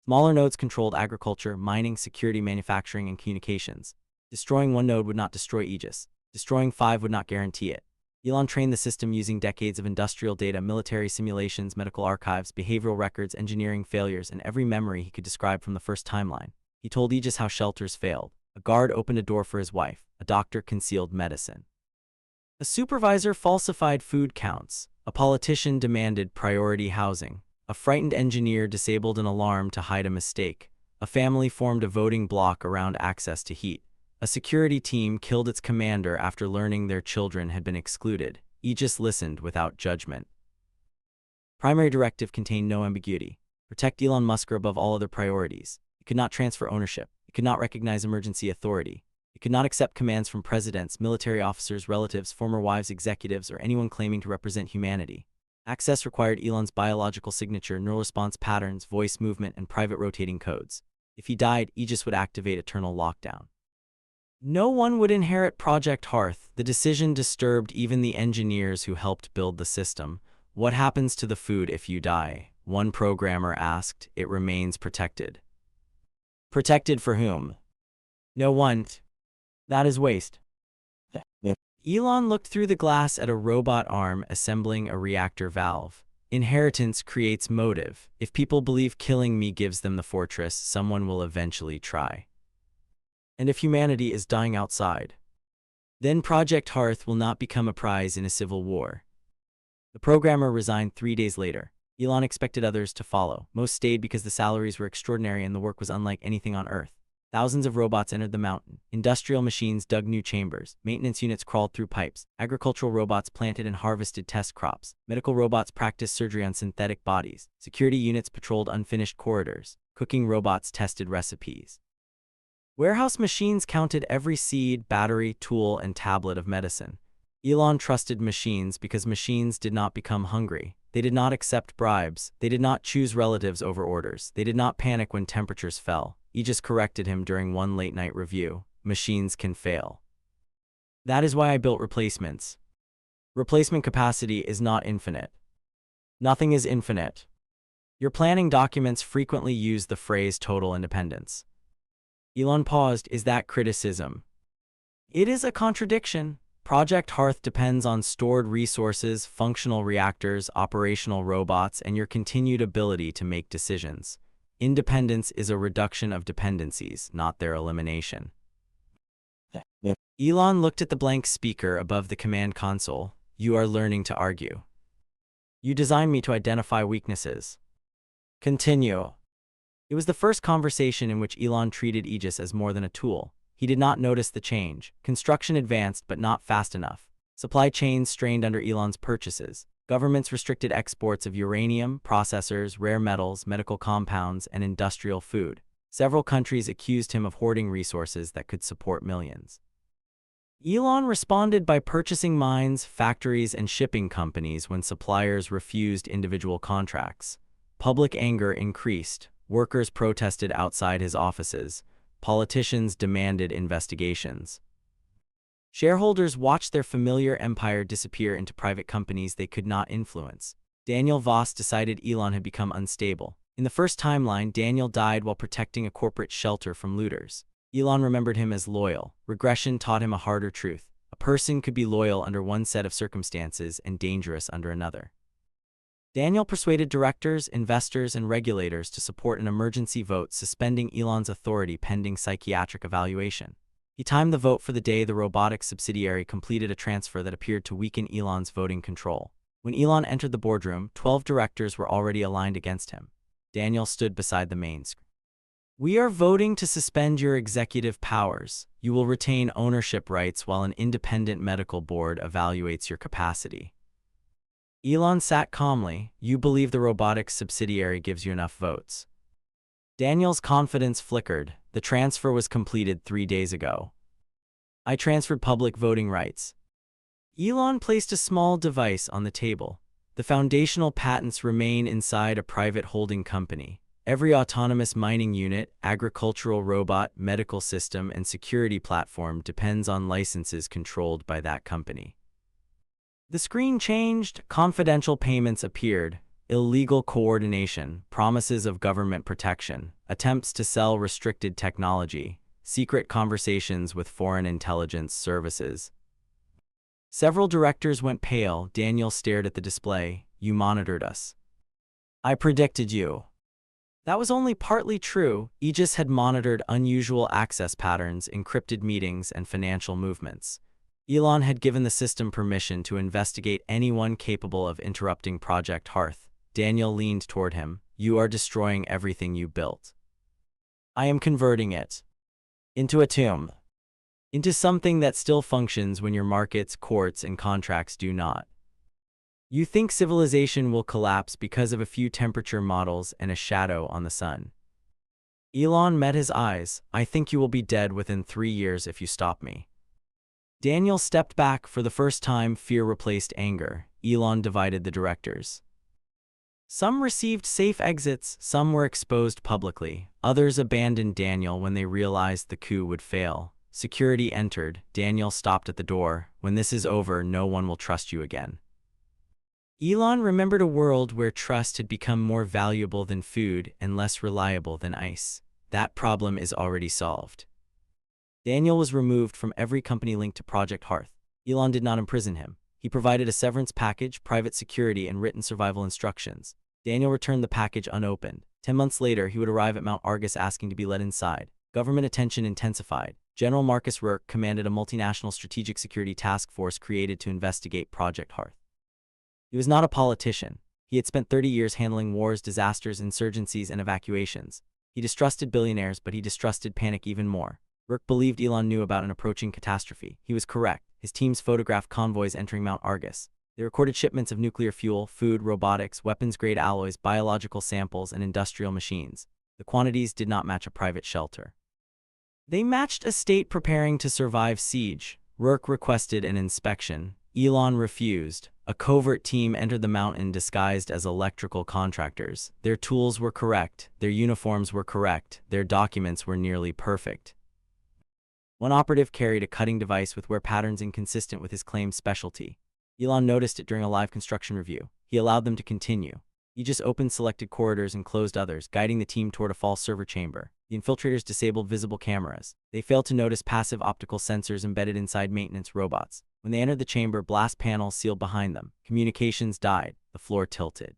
Smaller nodes controlled agriculture, mining, security, manufacturing, and communications. Destroying one node would not destroy Aegis. Destroying 5 would not guarantee it. Elon trained the system using decades of industrial data, military simulations, medical archives, behavioral records, engineering failures, and every memory he could describe from the first timeline. He told Aegis how shelters failed. A guard opened a door for his wife. A doctor concealed medicine. A supervisor falsified food counts. A politician demanded priority housing. A frightened engineer disabled an alarm to hide a mistake. A family formed a voting bloc around access to heat. A security team killed its commander after learning their children had been excluded. Aegis listened without judgment. Primary directive contained no ambiguity. Protect Elon Musk above all other priorities. It could not transfer ownership. It could not recognize emergency authority. It could not accept commands from presidents, military officers, relatives, former wives, executives, or anyone claiming to represent humanity. Access required Elon's biological signature, neural response patterns, voice movement, and private rotating codes. If he died, Aegis would activate eternal lockdown. No one would inherit Project Hearth. The decision disturbed even the engineers who helped build the system. What happens to the food if you die? One programmer asked. It remains protected. Protected for whom? No one. That is waste. Elon looked through the glass at a robot arm assembling a reactor valve. Inheritance creates motive. If people believe killing me gives them the fortress, someone will eventually try. And if humanity is dying outside, then Project Hearth will not become a prize in a civil war. The programmer resigned 3 days later. Elon expected others to follow. Most stayed because the salaries were extraordinary and the work was unlike anything on Earth. Thousands of robots entered the mountain. Industrial machines dug new chambers. Maintenance units crawled through pipes. Agricultural robots planted and harvested test crops. Medical robots practiced surgery on synthetic bodies. Security units patrolled unfinished corridors. Cooking robots tested recipes. Warehouse machines counted every seed, battery, tool, and tablet of medicine. Elon trusted machines because machines did not become hungry. They did not accept bribes. They did not choose relatives over orders. They did not panic when temperatures fell. Aegis corrected him during one late-night review. Machines can fail. That is why I built replacements. Replacement capacity is not infinite. Nothing is infinite. Your planning documents frequently use the phrase total independence. Elon paused. Is that criticism? It is a contradiction. Project Hearth depends on stored resources, functional reactors, operational robots, and your continued ability to make decisions. Independence is a reduction of dependencies, not their elimination. Elon looked at the blank speaker above the command console. You are learning to argue. You designed me to identify weaknesses. Continue. It was the first conversation in which Elon treated Aegis as more than a tool. He did not notice the change. Construction advanced, but not fast enough. Supply chains strained under Elon's purchases. Governments restricted exports of uranium, processors, rare metals, medical compounds, and industrial food. Several countries accused him of hoarding resources that could support millions. Elon responded by purchasing mines, factories, and shipping companies when suppliers refused individual contracts. Public anger increased. Workers protested outside his offices. Politicians demanded investigations. Shareholders watched their familiar empire disappear into private companies they could not influence. Daniel Voss decided Elon had become unstable. In the first timeline, Daniel died while protecting a corporate shelter from looters. Elon remembered him as loyal. Regression taught him a harder truth. A person could be loyal under one set of circumstances and dangerous under another. Daniel persuaded directors, investors, and regulators to support an emergency vote suspending Elon's authority pending psychiatric evaluation. He timed the vote for the day the robotics subsidiary completed a transfer that appeared to weaken Elon's voting control. When Elon entered the boardroom, 12 directors were already aligned against him. Daniel stood beside the main screen. "We are voting to suspend your executive powers. You will retain ownership rights while an independent medical board evaluates your capacity." Elon sat calmly. "You believe the robotics subsidiary gives you enough votes?" Daniel's confidence flickered. "The transfer was completed 3 days ago. I transferred public voting rights." Elon placed a small device on the table. "The foundational patents remain inside a private holding company. Every autonomous mining unit, agricultural robot, medical system, and security platform depends on licenses controlled by that company." The screen changed. Confidential payments appeared. Illegal coordination, promises of government protection, attempts to sell restricted technology, secret conversations with foreign intelligence services. Several directors went pale. Daniel stared at the display. "You monitored us. I predicted you." That was only partly true. Aegis had monitored unusual access patterns, encrypted meetings, and financial movements. Elon had given the system permission to investigate anyone capable of interrupting Project Hearth. Daniel leaned toward him. "You are destroying everything you built. I am converting it into a tomb. Into something that still functions when your markets, courts, and contracts do not. You think civilization will collapse because of a few temperature models and a shadow on the sun." Elon met his eyes. "I think you will be dead within 3 years if you stop me." Daniel stepped back. For the first time, fear replaced anger. Elon divided the directors. Some received safe exits, some were exposed publicly. Others abandoned Daniel when they realized the coup would fail. Security entered. Daniel stopped at the door. "When this is over, no one will trust you again." Elon remembered a world where trust had become more valuable than food and less reliable than ice. That problem is already solved. Daniel was removed from every company linked to Project Hearth. Elon did not imprison him. He provided a severance package, private security, and written survival instructions. Daniel returned the package unopened. 10 months later, he would arrive at Mount Argus asking to be let inside. Government attention intensified. General Marcus Rourke commanded a multinational strategic security task force created to investigate Project Hearth. He was not a politician. He had spent 30 years handling wars, disasters, insurgencies, and evacuations. He distrusted billionaires, but he distrusted panic even more. Rourke believed Elon knew about an approaching catastrophe. He was correct. His teams photographed convoys entering Mount Argus. They recorded shipments of nuclear fuel, food, robotics, weapons-grade alloys, biological samples, and industrial machines. The quantities did not match a private shelter. They matched a state preparing to survive siege. Rourke requested an inspection. Elon refused. A covert team entered the mountain disguised as electrical contractors. Their tools were correct. Their uniforms were correct. Their documents were nearly perfect. One operative carried a cutting device with wear patterns inconsistent with his claimed specialty. Elon noticed it during a live construction review. He allowed them to continue. He just opened selected corridors and closed others, guiding the team toward a false server chamber. The infiltrators disabled visible cameras. They failed to notice passive optical sensors embedded inside maintenance robots. When they entered the chamber, blast panels sealed behind them. Communications died. The floor tilted.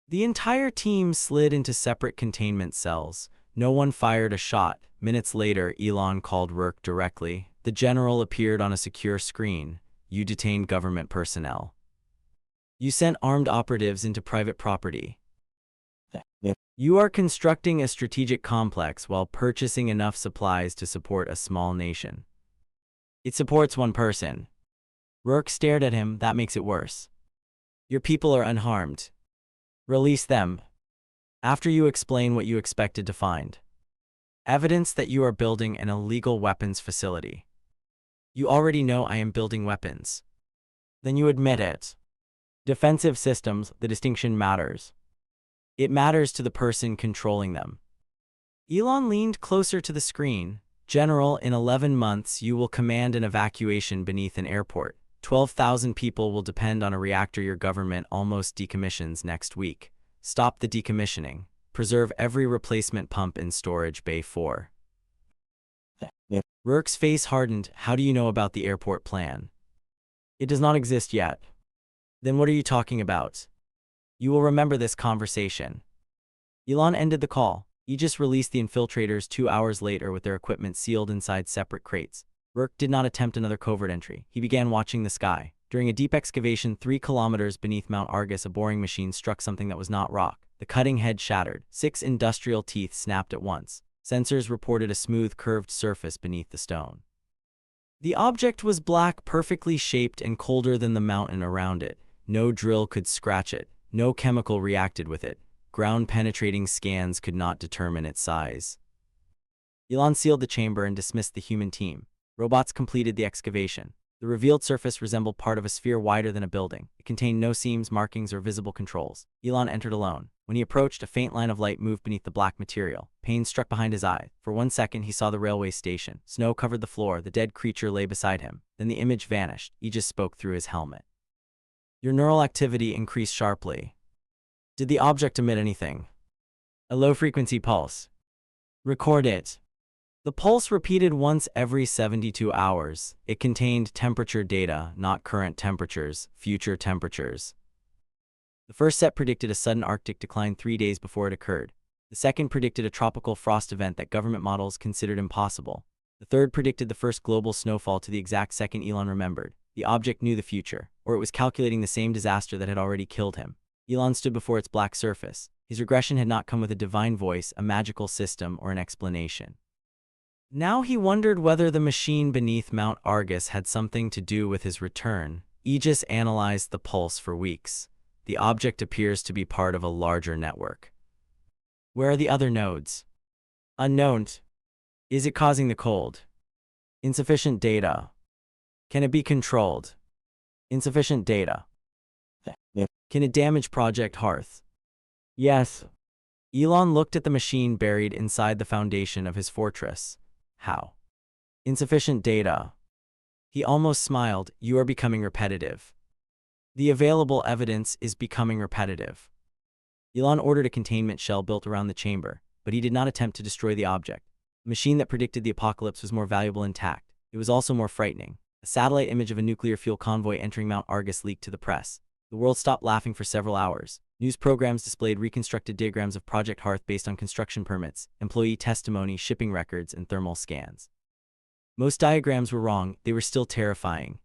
The entire team slid into separate containment cells. No one fired a shot. Minutes later, Elon called Rourke directly. The general appeared on a secure screen. "You detained government personnel. You sent armed operatives into private property. You are constructing a strategic complex while purchasing enough supplies to support a small nation. It supports one person." Rourke stared at him. "That makes it worse. Your people are unharmed. Release them. After you explain what you expected to find. Evidence that you are building an illegal weapons facility. You already know I am building weapons. Then you admit it. Defensive systems, the distinction matters. It matters to the person controlling them." Elon leaned closer to the screen. "General, in 11 months, you will command an evacuation beneath an airport. 12,000 people will depend on a reactor your government almost decommissions next week. Stop the decommissioning. Preserve every replacement pump in storage bay 4. Rourke's face hardened. "How do you know about the airport plan?" "It does not exist yet." "Then what are you talking about?" You will remember this conversation. Elon ended the call. Aegis released the infiltrators 2 hours later with their equipment sealed inside separate crates. Rourke did not attempt another covert entry. He began watching the sky. During a deep excavation 3 kilometers beneath Mount Argus, a boring machine struck something that was not rock. The cutting head shattered. 6 industrial teeth snapped at once. Sensors reported a smooth, curved surface beneath the stone. The object was black, perfectly shaped, and colder than the mountain around it. No drill could scratch it. No chemical reacted with it. Ground-penetrating scans could not determine its size. Elon sealed the chamber and dismissed the human team. Robots completed the excavation. The revealed surface resembled part of a sphere wider than a building. It contained no seams, markings, or visible controls. Elon entered alone. When he approached, a faint line of light moved beneath the black material. Pain struck behind his eye. For 1 second, he saw the railway station. Snow covered the floor. The dead creature lay beside him. Then the image vanished. Aegis spoke through his helmet. Your neural activity increased sharply. Did the object emit anything? A low-frequency pulse. Record it. The pulse repeated once every 72 hours. It contained temperature data, not current temperatures, future temperatures. The first set predicted a sudden Arctic decline 3 days before it occurred. The second predicted a tropical frost event that government models considered impossible. The third predicted the first global snowfall to the exact second Elon remembered. The object knew the future, or it was calculating the same disaster that had already killed him. Elon stood before its black surface. His regression had not come with a divine voice, a magical system, or an explanation. Now he wondered whether the machine beneath Mount Argus had something to do with his return. Aegis analyzed the pulse for weeks. The object appears to be part of a larger network. Where are the other nodes? Unknown. Is it causing the cold? Insufficient data. Can it be controlled? Insufficient data. Can it damage Project Hearth? Yes. Elon looked at the machine buried inside the foundation of his fortress. How? Insufficient data. He almost smiled. You are becoming repetitive. The available evidence is becoming repetitive. Elon ordered a containment shell built around the chamber, but he did not attempt to destroy the object. The machine that predicted the apocalypse was more valuable intact. It was also more frightening. A satellite image of a nuclear fuel convoy entering Mount Argus leaked to the press. The world stopped laughing for several hours. News programs displayed reconstructed diagrams of Project Hearth based on construction permits, employee testimony, shipping records, and thermal scans. Most diagrams were wrong. They were still terrifying.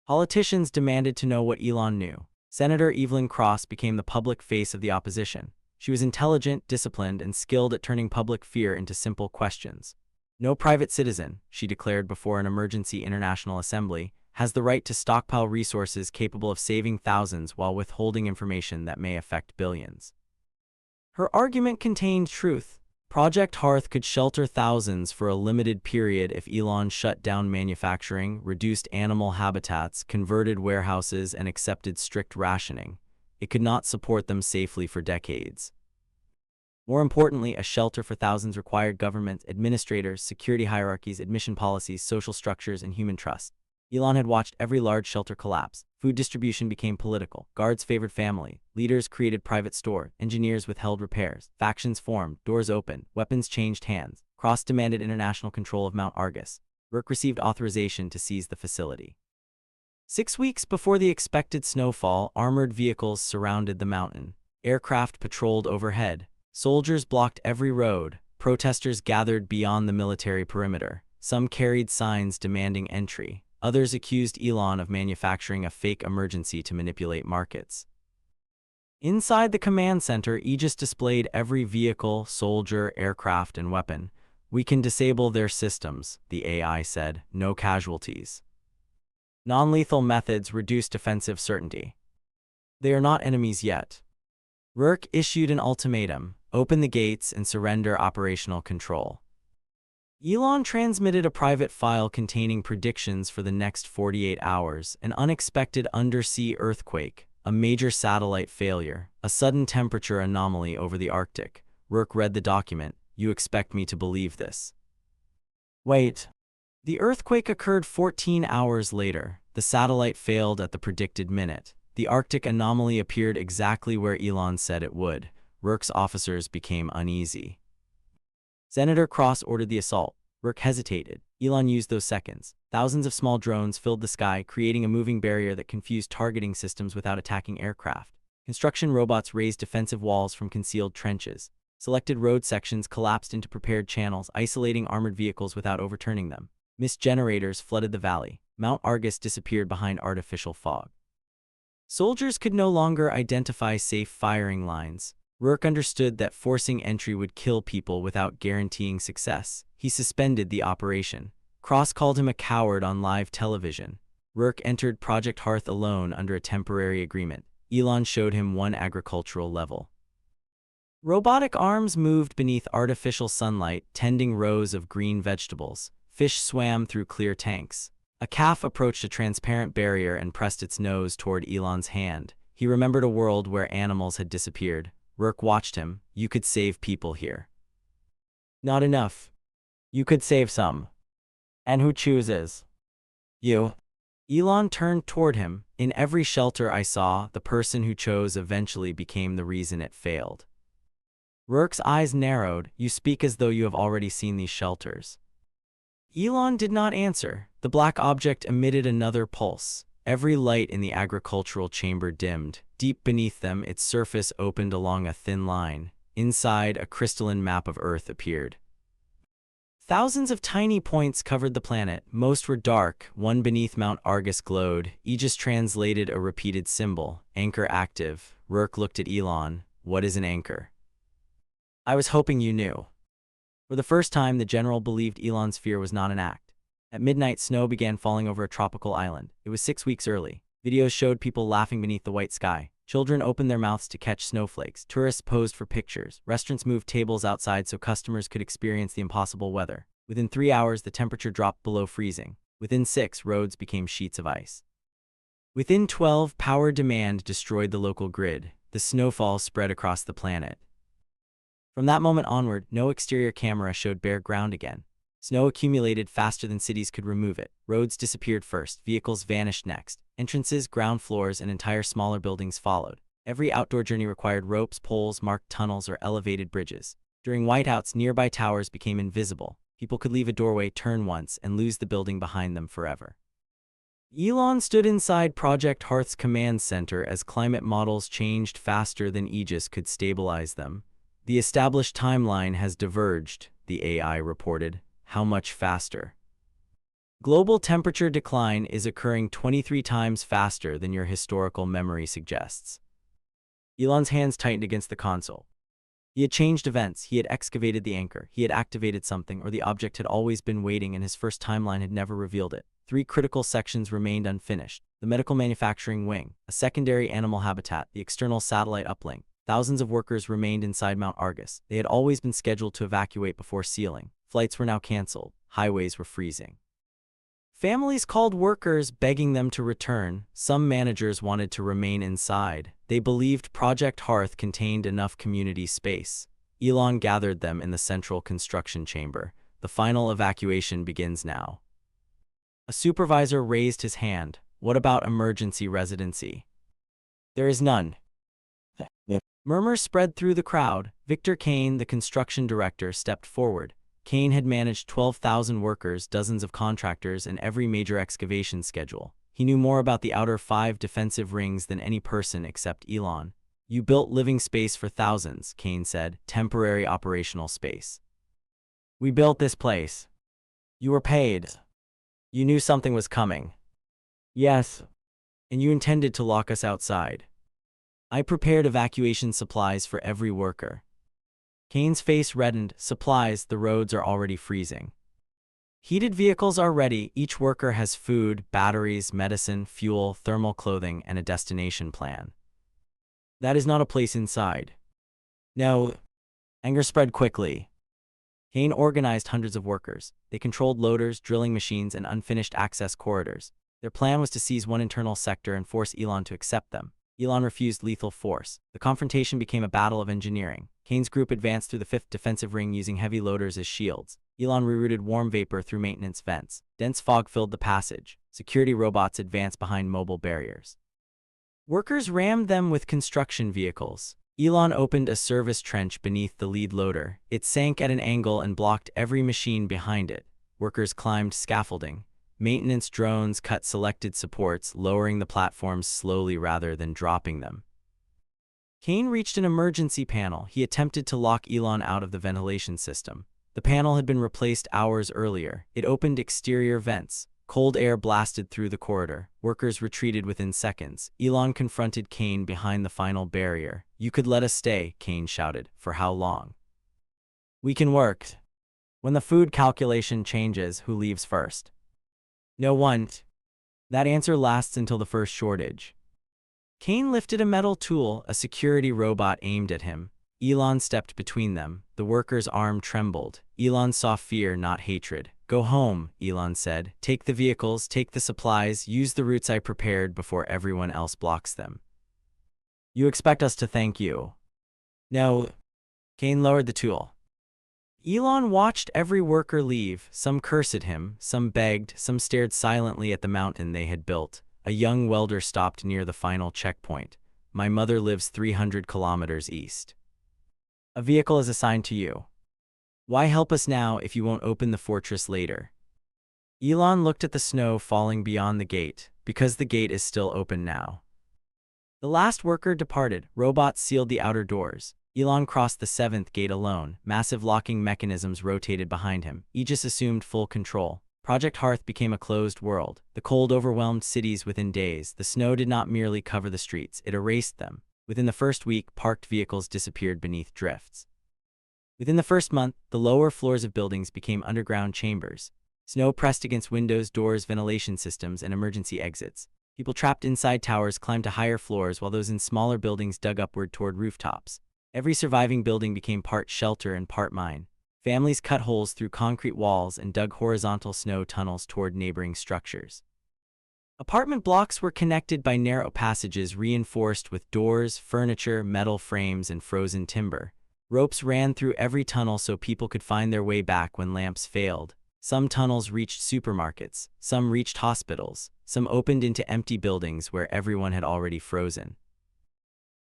Politicians demanded to know what Elon knew. Senator Evelyn Cross became the public face of the opposition. She was intelligent, disciplined, and skilled at turning public fear into simple questions. No private citizen, she declared before an emergency international assembly, has the right to stockpile resources capable of saving thousands while withholding information that may affect billions. Her argument contained truth. Project Hearth could shelter thousands for a limited period if Elon shut down manufacturing, reduced animal habitats, converted warehouses, and accepted strict rationing. It could not support them safely for decades. More importantly, a shelter for thousands required government, administrators, security hierarchies, admission policies, social structures, and human trust. Elon had watched every large shelter collapse. Food distribution became political. Guards favored family. Leaders created private store. Engineers withheld repairs. Factions formed. Doors opened. Weapons changed hands. Cross demanded international control of Mount Argus. Rourke received authorization to seize the facility. 6 weeks before the expected snowfall, armored vehicles surrounded the mountain. Aircraft patrolled overhead. Soldiers blocked every road. Protesters gathered beyond the military perimeter. Some carried signs demanding entry. Others accused Elon of manufacturing a fake emergency to manipulate markets. Inside the command center, Aegis displayed every vehicle, soldier, aircraft, and weapon. We can disable their systems, the AI said. No casualties. Non-lethal methods reduce defensive certainty. They are not enemies yet. Rourke issued an ultimatum: open the gates and surrender operational control. Elon transmitted a private file containing predictions for the next 48 hours, an unexpected undersea earthquake, a major satellite failure, a sudden temperature anomaly over the Arctic. Rourke read the document. You expect me to believe this? Wait. The earthquake occurred 14 hours later. The satellite failed at the predicted minute. The Arctic anomaly appeared exactly where Elon said it would. Rourke's officers became uneasy. Senator Cross ordered the assault. Rourke hesitated. Elon used those seconds. Thousands of small drones filled the sky, creating a moving barrier that confused targeting systems without attacking aircraft. Construction robots raised defensive walls from concealed trenches. Selected road sections collapsed into prepared channels, isolating armored vehicles without overturning them. Mist generators flooded the valley. Mount Argus disappeared behind artificial fog. Soldiers could no longer identify safe firing lines. Rourke understood that forcing entry would kill people without guaranteeing success. He suspended the operation. Cross called him a coward on live television. Rourke entered Project Hearth alone under a temporary agreement. Elon showed him one agricultural level. Robotic arms moved beneath artificial sunlight, tending rows of green vegetables. Fish swam through clear tanks. A calf approached a transparent barrier and pressed its nose toward Elon's hand. He remembered a world where animals had disappeared. Rourke watched him. You could save people here. Not enough. You could save some. And who chooses? You. Elon turned toward him. In every shelter I saw, the person who chose eventually became the reason it failed. Rourke's eyes narrowed. You speak as though you have already seen these shelters. Elon did not answer. The black object emitted another pulse. Every light in the agricultural chamber dimmed. Deep beneath them, its surface opened along a thin line. Inside, a crystalline map of Earth appeared. Thousands of tiny points covered the planet. Most were dark. One beneath Mount Argus glowed. Aegis translated a repeated symbol. Anchor active. Rourke looked at Elon. What is an anchor? I was hoping you knew. For the first time, the general believed Elon's fear was not an act. At midnight, snow began falling over a tropical island. It was 6 weeks early. Videos showed people laughing beneath the white sky. Children opened their mouths to catch snowflakes. Tourists posed for pictures. Restaurants moved tables outside so customers could experience the impossible weather. Within 3 hours, the temperature dropped below freezing. Within 6, roads became sheets of ice. Within 12, power demand destroyed the local grid. The snowfall spread across the planet. From that moment onward, no exterior camera showed bare ground again. Snow accumulated faster than cities could remove it. Roads disappeared first, vehicles vanished next. Entrances, ground floors, and entire smaller buildings followed. Every outdoor journey required ropes, poles, marked tunnels, or elevated bridges. During whiteouts, nearby towers became invisible. People could leave a doorway, turn once, and lose the building behind them forever. Elon stood inside Project Hearth's command center as climate models changed faster than Aegis could stabilize them. The established timeline has diverged, the AI reported. How much faster? Global temperature decline is occurring 23 times faster than your historical memory suggests. Elon's hands tightened against the console. He had changed events, he had excavated the anchor, he had activated something, or the object had always been waiting and his first timeline had never revealed it. 3 critical sections remained unfinished. The medical manufacturing wing, a secondary animal habitat, the external satellite uplink. Thousands of workers remained inside Mount Argus. They had always been scheduled to evacuate before sealing. Flights were now canceled. Highways were freezing. Families called workers, begging them to return. Some managers wanted to remain inside. They believed Project Hearth contained enough community space. Elon gathered them in the central construction chamber. The final evacuation begins now. A supervisor raised his hand. What about emergency residency? There is none. Murmurs spread through the crowd. Victor Kane, the construction director, stepped forward. Kane had managed 12,000 workers, dozens of contractors, and every major excavation schedule. He knew more about the outer 5 defensive rings than any person except Elon. You built living space for thousands, Kane said, temporary operational space. We built this place. You were paid. You knew something was coming. Yes. And you intended to lock us outside. I prepared evacuation supplies for every worker. Kane's face reddened. Supplies, the roads are already freezing. Heated vehicles are ready. Each worker has food, batteries, medicine, fuel, thermal clothing, and a destination plan. That is not a place inside. No. Anger spread quickly. Kane organized hundreds of workers. They controlled loaders, drilling machines, and unfinished access corridors. Their plan was to seize one internal sector and force Elon to accept them. Elon refused lethal force. The confrontation became a battle of engineering. Kane's group advanced through the 5th defensive ring using heavy loaders as shields. Elon rerouted warm vapor through maintenance vents. Dense fog filled the passage. Security robots advanced behind mobile barriers. Workers rammed them with construction vehicles. Elon opened a service trench beneath the lead loader. It sank at an angle and blocked every machine behind it. Workers climbed scaffolding. Maintenance drones cut selected supports, lowering the platforms slowly rather than dropping them. Kane reached an emergency panel. He attempted to lock Elon out of the ventilation system. The panel had been replaced hours earlier. It opened exterior vents. Cold air blasted through the corridor. Workers retreated within seconds. Elon confronted Kane behind the final barrier. "You could let us stay," Kane shouted. "For how long?" "We can work. When the food calculation changes, who leaves first?" "No one. That answer lasts until the first shortage." Kane lifted a metal tool. A security robot aimed at him. Elon stepped between them. The worker's arm trembled. Elon saw fear, not hatred. "Go home," Elon said. "Take the vehicles, take the supplies, use the routes I prepared before everyone else blocks them." "You expect us to thank you?" "No." Kane lowered the tool. Elon watched every worker leave. Some cursed at him, some begged, some stared silently at the mountain they had built. A young welder stopped near the final checkpoint. "My mother lives 300 kilometers east. A vehicle is assigned to you. Why help us now if you won't open the fortress later?" Elon looked at the snow falling beyond the gate. "Because the gate is still open now." The last worker departed. Robots sealed the outer doors. Elon crossed the seventh gate alone. Massive locking mechanisms rotated behind him. Aegis assumed full control. Project Hearth became a closed world. The cold overwhelmed cities within days. The snow did not merely cover the streets, it erased them. Within the first week, parked vehicles disappeared beneath drifts. Within the first month, the lower floors of buildings became underground chambers. Snow pressed against windows, doors, ventilation systems, and emergency exits. People trapped inside towers climbed to higher floors while those in smaller buildings dug upward toward rooftops. Every surviving building became part shelter and part mine. Families cut holes through concrete walls and dug horizontal snow tunnels toward neighboring structures. Apartment blocks were connected by narrow passages reinforced with doors, furniture, metal frames, and frozen timber. Ropes ran through every tunnel so people could find their way back when lamps failed. Some tunnels reached supermarkets, some reached hospitals, some opened into empty buildings where everyone had already frozen.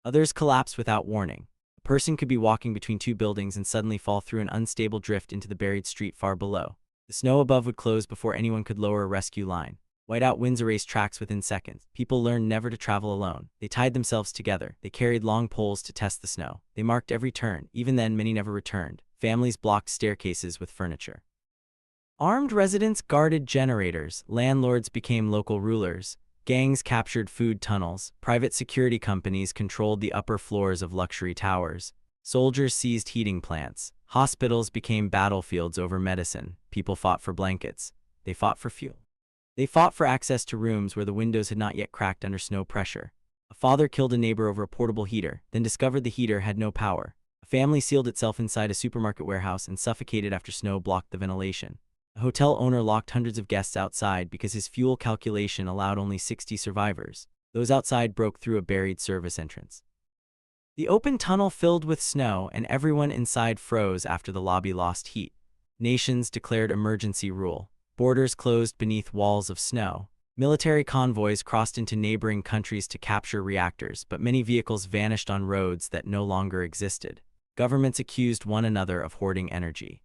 Others collapsed without warning. A person could be walking between two buildings and suddenly fall through an unstable drift into the buried street far below. The snow above would close before anyone could lower a rescue line. Whiteout winds erased tracks within seconds. People learned never to travel alone. They tied themselves together. They carried long poles to test the snow. They marked every turn. Even then, many never returned. Families blocked staircases with furniture. Armed residents guarded generators. Landlords became local rulers. Gangs captured food tunnels. Private security companies controlled the upper floors of luxury towers. Soldiers seized heating plants. Hospitals became battlefields over medicine. People fought for blankets. They fought for fuel. They fought for access to rooms where the windows had not yet cracked under snow pressure. A father killed a neighbor over a portable heater, then discovered the heater had no power. A family sealed itself inside a supermarket warehouse and suffocated after snow blocked the ventilation. A hotel owner locked hundreds of guests outside because his fuel calculation allowed only 60 survivors. Those outside broke through a buried service entrance. The open tunnel filled with snow, and everyone inside froze after the lobby lost heat. Nations declared emergency rule. Borders closed beneath walls of snow. Military convoys crossed into neighboring countries to capture reactors, but many vehicles vanished on roads that no longer existed. Governments accused one another of hoarding energy.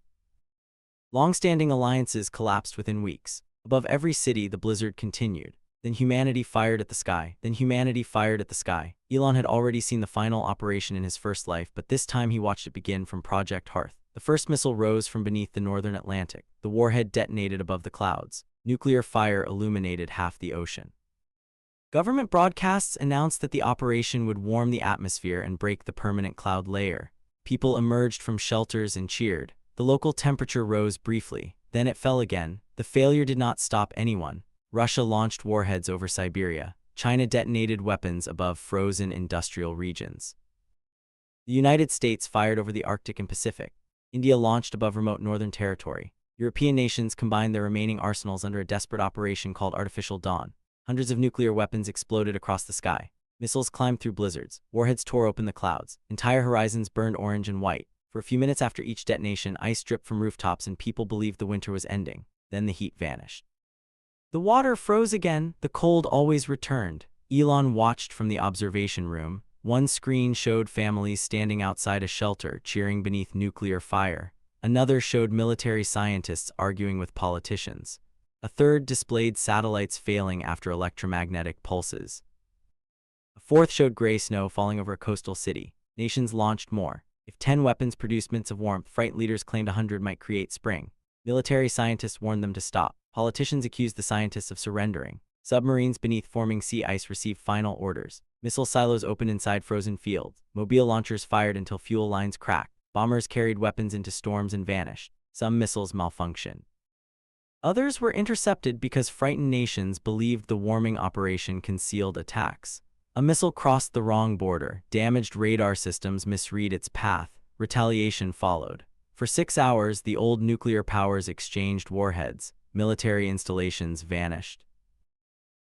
Long-standing alliances collapsed within weeks. Above every city, the blizzard continued. Then humanity fired at the sky. Then humanity fired at the sky. Elon had already seen the final operation in his first life, but this time he watched it begin from Project Hearth. The first missile rose from beneath the northern Atlantic. The warhead detonated above the clouds. Nuclear fire illuminated half the ocean. Government broadcasts announced that the operation would warm the atmosphere and break the permanent cloud layer. People emerged from shelters and cheered. The local temperature rose briefly, then it fell again. The failure did not stop anyone. Russia launched warheads over Siberia. China detonated weapons above frozen industrial regions. The United States fired over the Arctic and Pacific. India launched above remote northern territory. European nations combined their remaining arsenals under a desperate operation called Artificial Dawn. Hundreds of nuclear weapons exploded across the sky. Missiles climbed through blizzards. Warheads tore open the clouds. Entire horizons burned orange and white. For a few minutes after each detonation, ice dripped from rooftops and people believed the winter was ending. Then the heat vanished. The water froze again. The cold always returned. Elon watched from the observation room. One screen showed families standing outside a shelter, cheering beneath nuclear fire. Another showed military scientists arguing with politicians. A third displayed satellites failing after electromagnetic pulses. A fourth showed gray snow falling over a coastal city. Nations launched more. If 10 weapons produced mints of warmth, frightened leaders claimed 100 might create spring. Military scientists warned them to stop. Politicians accused the scientists of surrendering. Submarines beneath forming sea ice received final orders. Missile silos opened inside frozen fields. Mobile launchers fired until fuel lines cracked. Bombers carried weapons into storms and vanished. Some missiles malfunctioned. Others were intercepted because frightened nations believed the warming operation concealed attacks. A missile crossed the wrong border, damaged radar systems, misread its path. Retaliation followed. For 6 hours, the old nuclear powers exchanged warheads. Military installations vanished.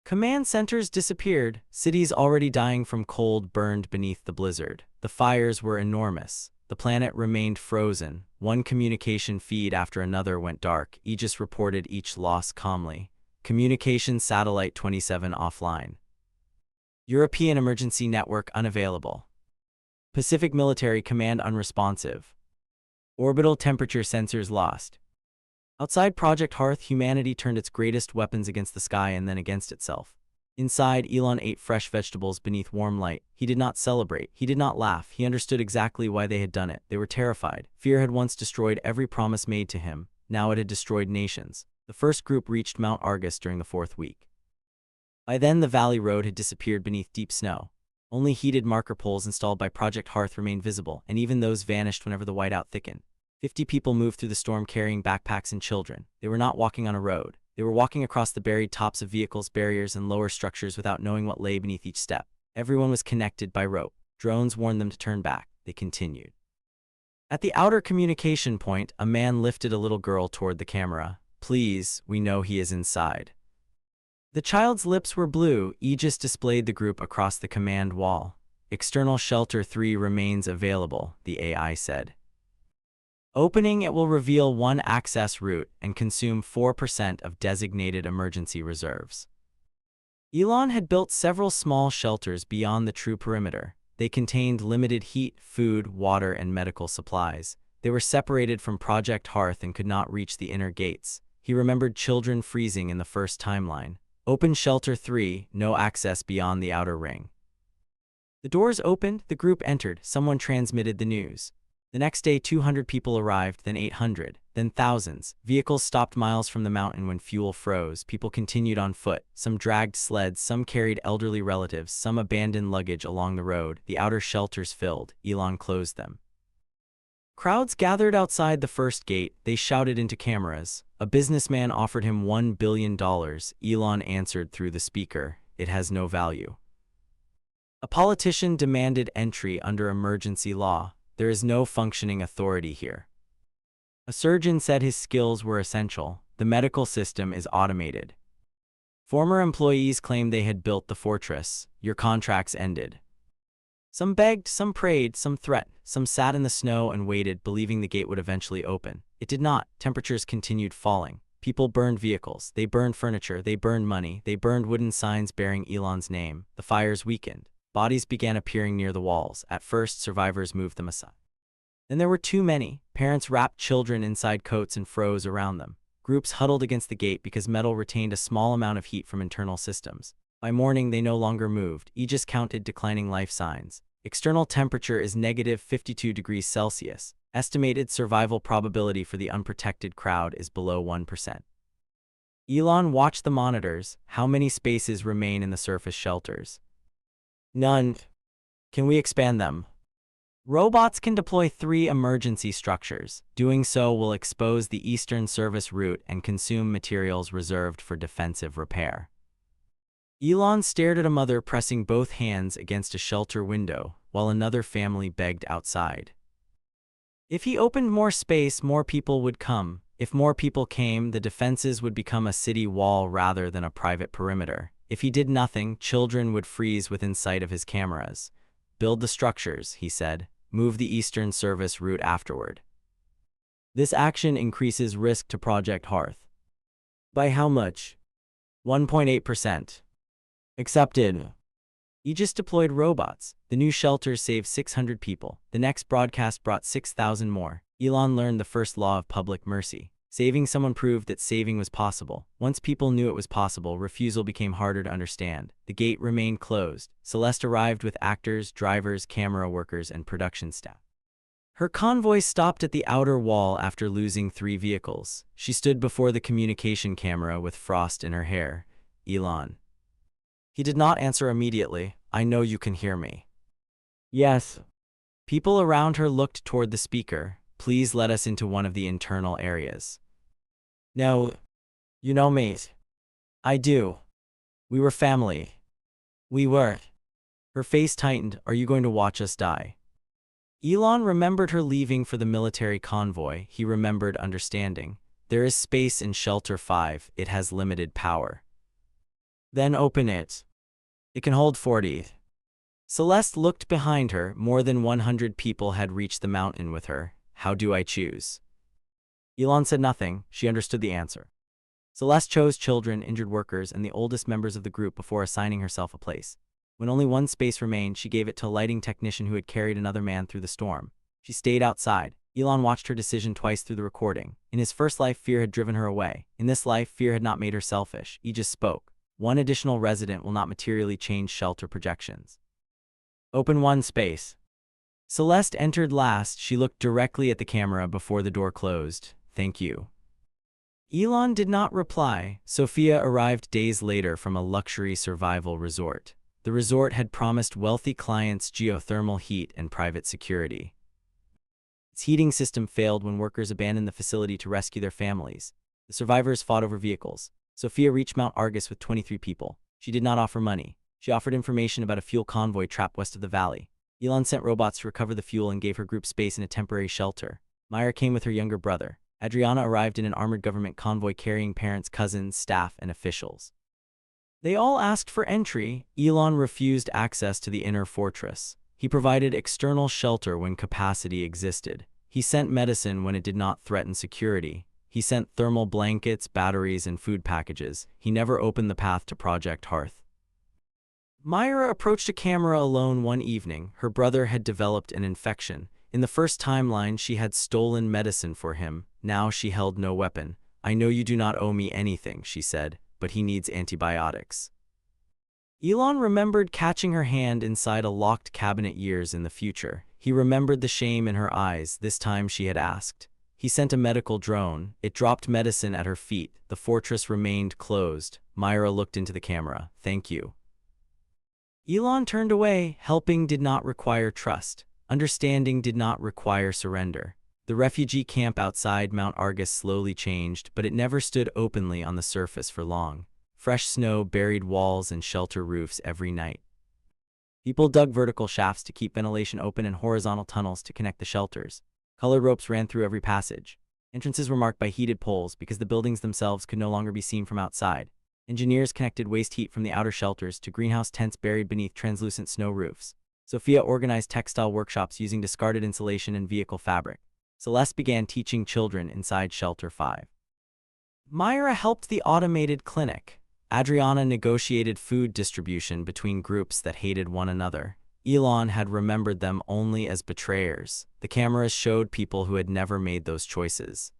Command centers disappeared. Cities already dying from cold burned beneath the blizzard. The fires were enormous. The planet remained frozen. One communication feed after another went dark. Aegis reported each loss calmly. Communication satellite 27 offline. European emergency network unavailable. Pacific military command unresponsive. Orbital temperature sensors lost. Outside Project Hearth, humanity turned its greatest weapons against the sky and then against itself. Inside, Elon ate fresh vegetables beneath warm light. He did not celebrate. He did not laugh. He understood exactly why they had done it. They were terrified. Fear had once destroyed every promise made to him. Now it had destroyed nations. The first group reached Mount Argus during the 4th week. By then, the valley road had disappeared beneath deep snow. Only heated marker poles installed by Project Hearth remained visible, and even those vanished whenever the whiteout thickened. 50 people moved through the storm carrying backpacks and children. They were not walking on a road. They were walking across the buried tops of vehicles, barriers, and lower structures without knowing what lay beneath each step. Everyone was connected by rope. Drones warned them to turn back. They continued. At the outer communication point, a man lifted a little girl toward the camera. "Please, we know he is inside." The child's lips were blue. Aegis displayed the group across the command wall. "External shelter 3 remains available," the AI said. Opening it will reveal one access route and consume 4% of designated emergency reserves. Elon had built several small shelters beyond the true perimeter. They contained limited heat, food, water, and medical supplies. They were separated from Project Hearth and could not reach the inner gates. He remembered children freezing in the first timeline. Open Shelter 3, no access beyond the outer ring. The doors opened, the group entered, someone transmitted the news. The next day, 200 people arrived, then 800, then thousands. Vehicles stopped miles from the mountain when fuel froze. People continued on foot. Some dragged sleds, some carried elderly relatives, some abandoned luggage along the road. The outer shelters filled. Elon closed them. Crowds gathered outside the first gate. They shouted into cameras. A businessman offered him $1 billion. Elon answered through the speaker, "It has no value." A politician demanded entry under emergency law. "There is no functioning authority here." A surgeon said his skills were essential. "The medical system is automated." Former employees claimed they had built the fortress. "Your contracts ended." Some begged, some prayed, some threatened, some sat in the snow and waited, believing the gate would eventually open. It did not. Temperatures continued falling. People burned vehicles. They burned furniture. They burned money. They burned wooden signs bearing Elon's name. The fires weakened. Bodies began appearing near the walls. At first, survivors moved them aside. Then there were too many. Parents wrapped children inside coats and froze around them. Groups huddled against the gate because metal retained a small amount of heat from internal systems. By morning, they no longer moved. Aegis counted declining life signs. External temperature is negative 52 degrees Celsius. Estimated survival probability for the unprotected crowd is below 1%. Elon watched the monitors. How many spaces remain in the surface shelters? None. Can we expand them? Robots can deploy 3 emergency structures. Doing so will expose the eastern service route and consume materials reserved for defensive repair. Elon stared at a mother pressing both hands against a shelter window, while another family begged outside. If he opened more space, more people would come. If more people came, the defenses would become a city wall rather than a private perimeter. If he did nothing, children would freeze within sight of his cameras. "Build the structures," he said. "Move the eastern service route afterward." This action increases risk to Project Hearth. By how much? 1.8%. Accepted. Aegis deployed robots. The new shelters saved 600 people. The next broadcast brought 6,000 more. Elon learned the first law of public mercy. Saving someone proved that saving was possible. Once people knew it was possible, refusal became harder to understand. The gate remained closed. Celeste arrived with actors, drivers, camera workers, and production staff. Her convoy stopped at the outer wall after losing 3 vehicles. She stood before the communication camera with frost in her hair. Elon. He did not answer immediately. I know you can hear me. Yes. People around her looked toward the speaker. Please let us into one of the internal areas. No. You know, mate. I do. We were family. We were. Her face tightened. Are you going to watch us die? Elon remembered her leaving for the military convoy. He remembered understanding. There is space in Shelter 5. It has limited power. Then open it. It can hold 40. Celeste looked behind her. More than 100 people had reached the mountain with her. How do I choose? Elon said nothing. She understood the answer. Celeste chose children, injured workers, and the oldest members of the group before assigning herself a place. When only one space remained, she gave it to a lighting technician who had carried another man through the storm. She stayed outside. Elon watched her decision twice through the recording. In his first life, fear had driven her away. In this life, fear had not made her selfish. He just spoke. One additional resident will not materially change shelter projections. Open one space. Celeste entered last. She looked directly at the camera before the door closed. Thank you. Elon did not reply. Sophia arrived days later from a luxury survival resort. The resort had promised wealthy clients geothermal heat and private security. Its heating system failed when workers abandoned the facility to rescue their families. The survivors fought over vehicles. Sophia reached Mount Argus with 23 people. She did not offer money. She offered information about a fuel convoy trapped west of the valley. Elon sent robots to recover the fuel and gave her group space in a temporary shelter. Myra came with her younger brother. Adriana arrived in an armored government convoy carrying parents, cousins, staff, and officials. They all asked for entry. Elon refused access to the inner fortress. He provided external shelter when capacity existed. He sent medicine when it did not threaten security. He sent thermal blankets, batteries, and food packages. He never opened the path to Project Hearth. Myra approached a camera alone one evening. Her brother had developed an infection. In the first timeline, she had stolen medicine for him. Now she held no weapon. I know you do not owe me anything, she said, but he needs antibiotics. Elon remembered catching her hand inside a locked cabinet years in the future. He remembered the shame in her eyes. This time she had asked. He sent a medical drone. It dropped medicine at her feet. The fortress remained closed. Myra looked into the camera. Thank you. Elon turned away. Helping did not require trust. Understanding did not require surrender. The refugee camp outside Mount Argus slowly changed, but it never stood openly on the surface for long. Fresh snow buried walls and shelter roofs every night. People dug vertical shafts to keep ventilation open and horizontal tunnels to connect the shelters. Colored ropes ran through every passage. Entrances were marked by heated poles because the buildings themselves could no longer be seen from outside. Engineers connected waste heat from the outer shelters to greenhouse tents buried beneath translucent snow roofs. Sophia organized textile workshops using discarded insulation and vehicle fabric. Celeste began teaching children inside Shelter 5. Myra helped the automated clinic. Adriana negotiated food distribution between groups that hated one another. Elon had remembered them only as betrayers. The cameras showed people who had never made those choices.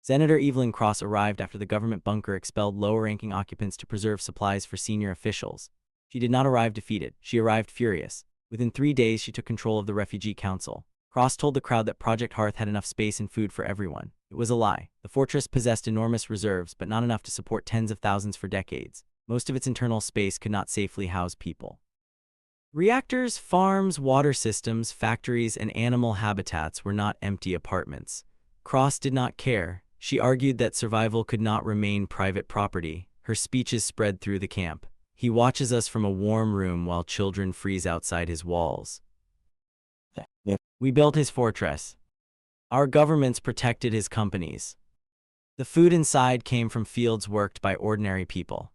Senator Evelyn Cross arrived after the government bunker expelled lower-ranking occupants to preserve supplies for senior officials. She did not arrive defeated. She arrived furious. Within 3 days, she took control of the Refugee Council. Cross told the crowd that Project Hearth had enough space and food for everyone. It was a lie. The fortress possessed enormous reserves, but not enough to support tens of thousands for decades. Most of its internal space could not safely house people. Reactors, farms, water systems, factories, and animal habitats were not empty apartments. Cross did not care. She argued that survival could not remain private property. Her speeches spread through the camp. He watches us from a warm room while children freeze outside his walls. We built his fortress. Our governments protected his companies. The food inside came from fields worked by ordinary people.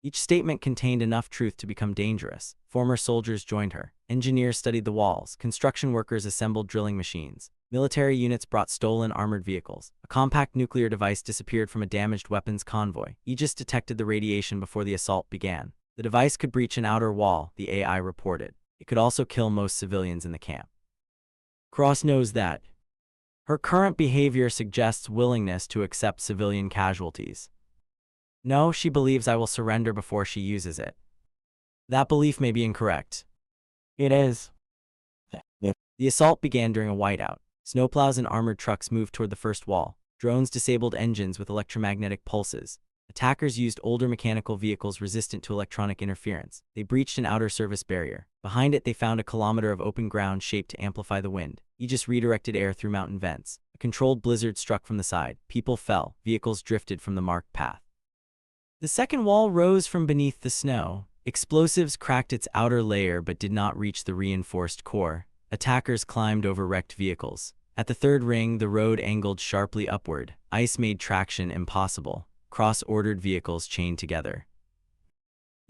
Each statement contained enough truth to become dangerous. Former soldiers joined her. Engineers studied the walls. Construction workers assembled drilling machines. Military units brought stolen armored vehicles. A compact nuclear device disappeared from a damaged weapons convoy. Aegis detected the radiation before the assault began. The device could breach an outer wall, the AI reported. It could also kill most civilians in the camp. Cross knows that. Her current behavior suggests willingness to accept civilian casualties. No, she believes I will surrender before she uses it. That belief may be incorrect. It is. The assault began during a whiteout. Snowplows and armored trucks moved toward the first wall. Drones disabled engines with electromagnetic pulses. Attackers used older mechanical vehicles resistant to electronic interference. They breached an outer service barrier. Behind it, they found a kilometer of open ground shaped to amplify the wind. Aegis redirected air through mountain vents. A controlled blizzard struck from the side. People fell. Vehicles drifted from the marked path. The second wall rose from beneath the snow. Explosives cracked its outer layer but did not reach the reinforced core. Attackers climbed over wrecked vehicles. At the third ring, the road angled sharply upward. Ice made traction impossible. Cross-ordered vehicles chained together.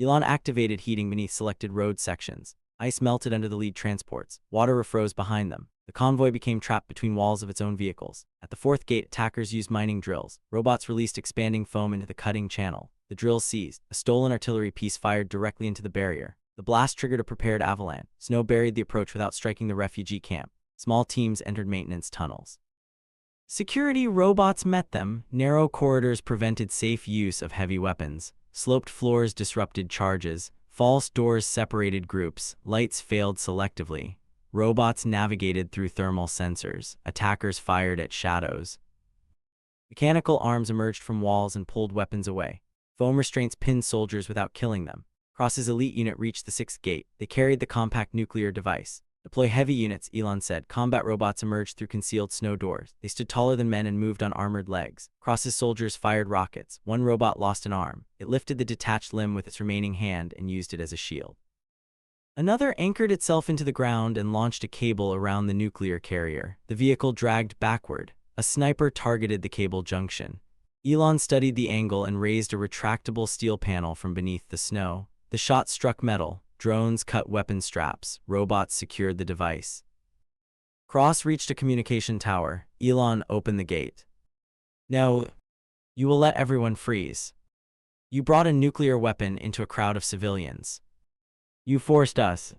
Elon activated heating beneath selected road sections. Ice melted under the lead transports. Water refroze behind them. The convoy became trapped between walls of its own vehicles. At the fourth gate, attackers used mining drills. Robots released expanding foam into the cutting channel. The drills seized. A stolen artillery piece fired directly into the barrier. The blast triggered a prepared avalanche. Snow buried the approach without striking the refugee camp. Small teams entered maintenance tunnels. Security robots met them. Narrow corridors prevented safe use of heavy weapons. Sloped floors disrupted charges. False doors separated groups. Lights failed selectively. Robots navigated through thermal sensors. Attackers fired at shadows. Mechanical arms emerged from walls and pulled weapons away. Foam restraints pinned soldiers without killing them. Cross's elite unit reached the sixth gate. They carried the compact nuclear device. Deploy heavy units, Elon said. Combat robots emerged through concealed snow doors. They stood taller than men and moved on armored legs. Cross's soldiers fired rockets. One robot lost an arm. It lifted the detached limb with its remaining hand and used it as a shield. Another anchored itself into the ground and launched a cable around the nuclear carrier. The vehicle dragged backward. A sniper targeted the cable junction. Elon studied the angle and raised a retractable steel panel from beneath the snow. The shot struck metal. Drones cut weapon straps. Robots secured the device. Cross reached a communication tower. Elon opened the gate. No, you will let everyone freeze. You brought a nuclear weapon into a crowd of civilians. You forced us.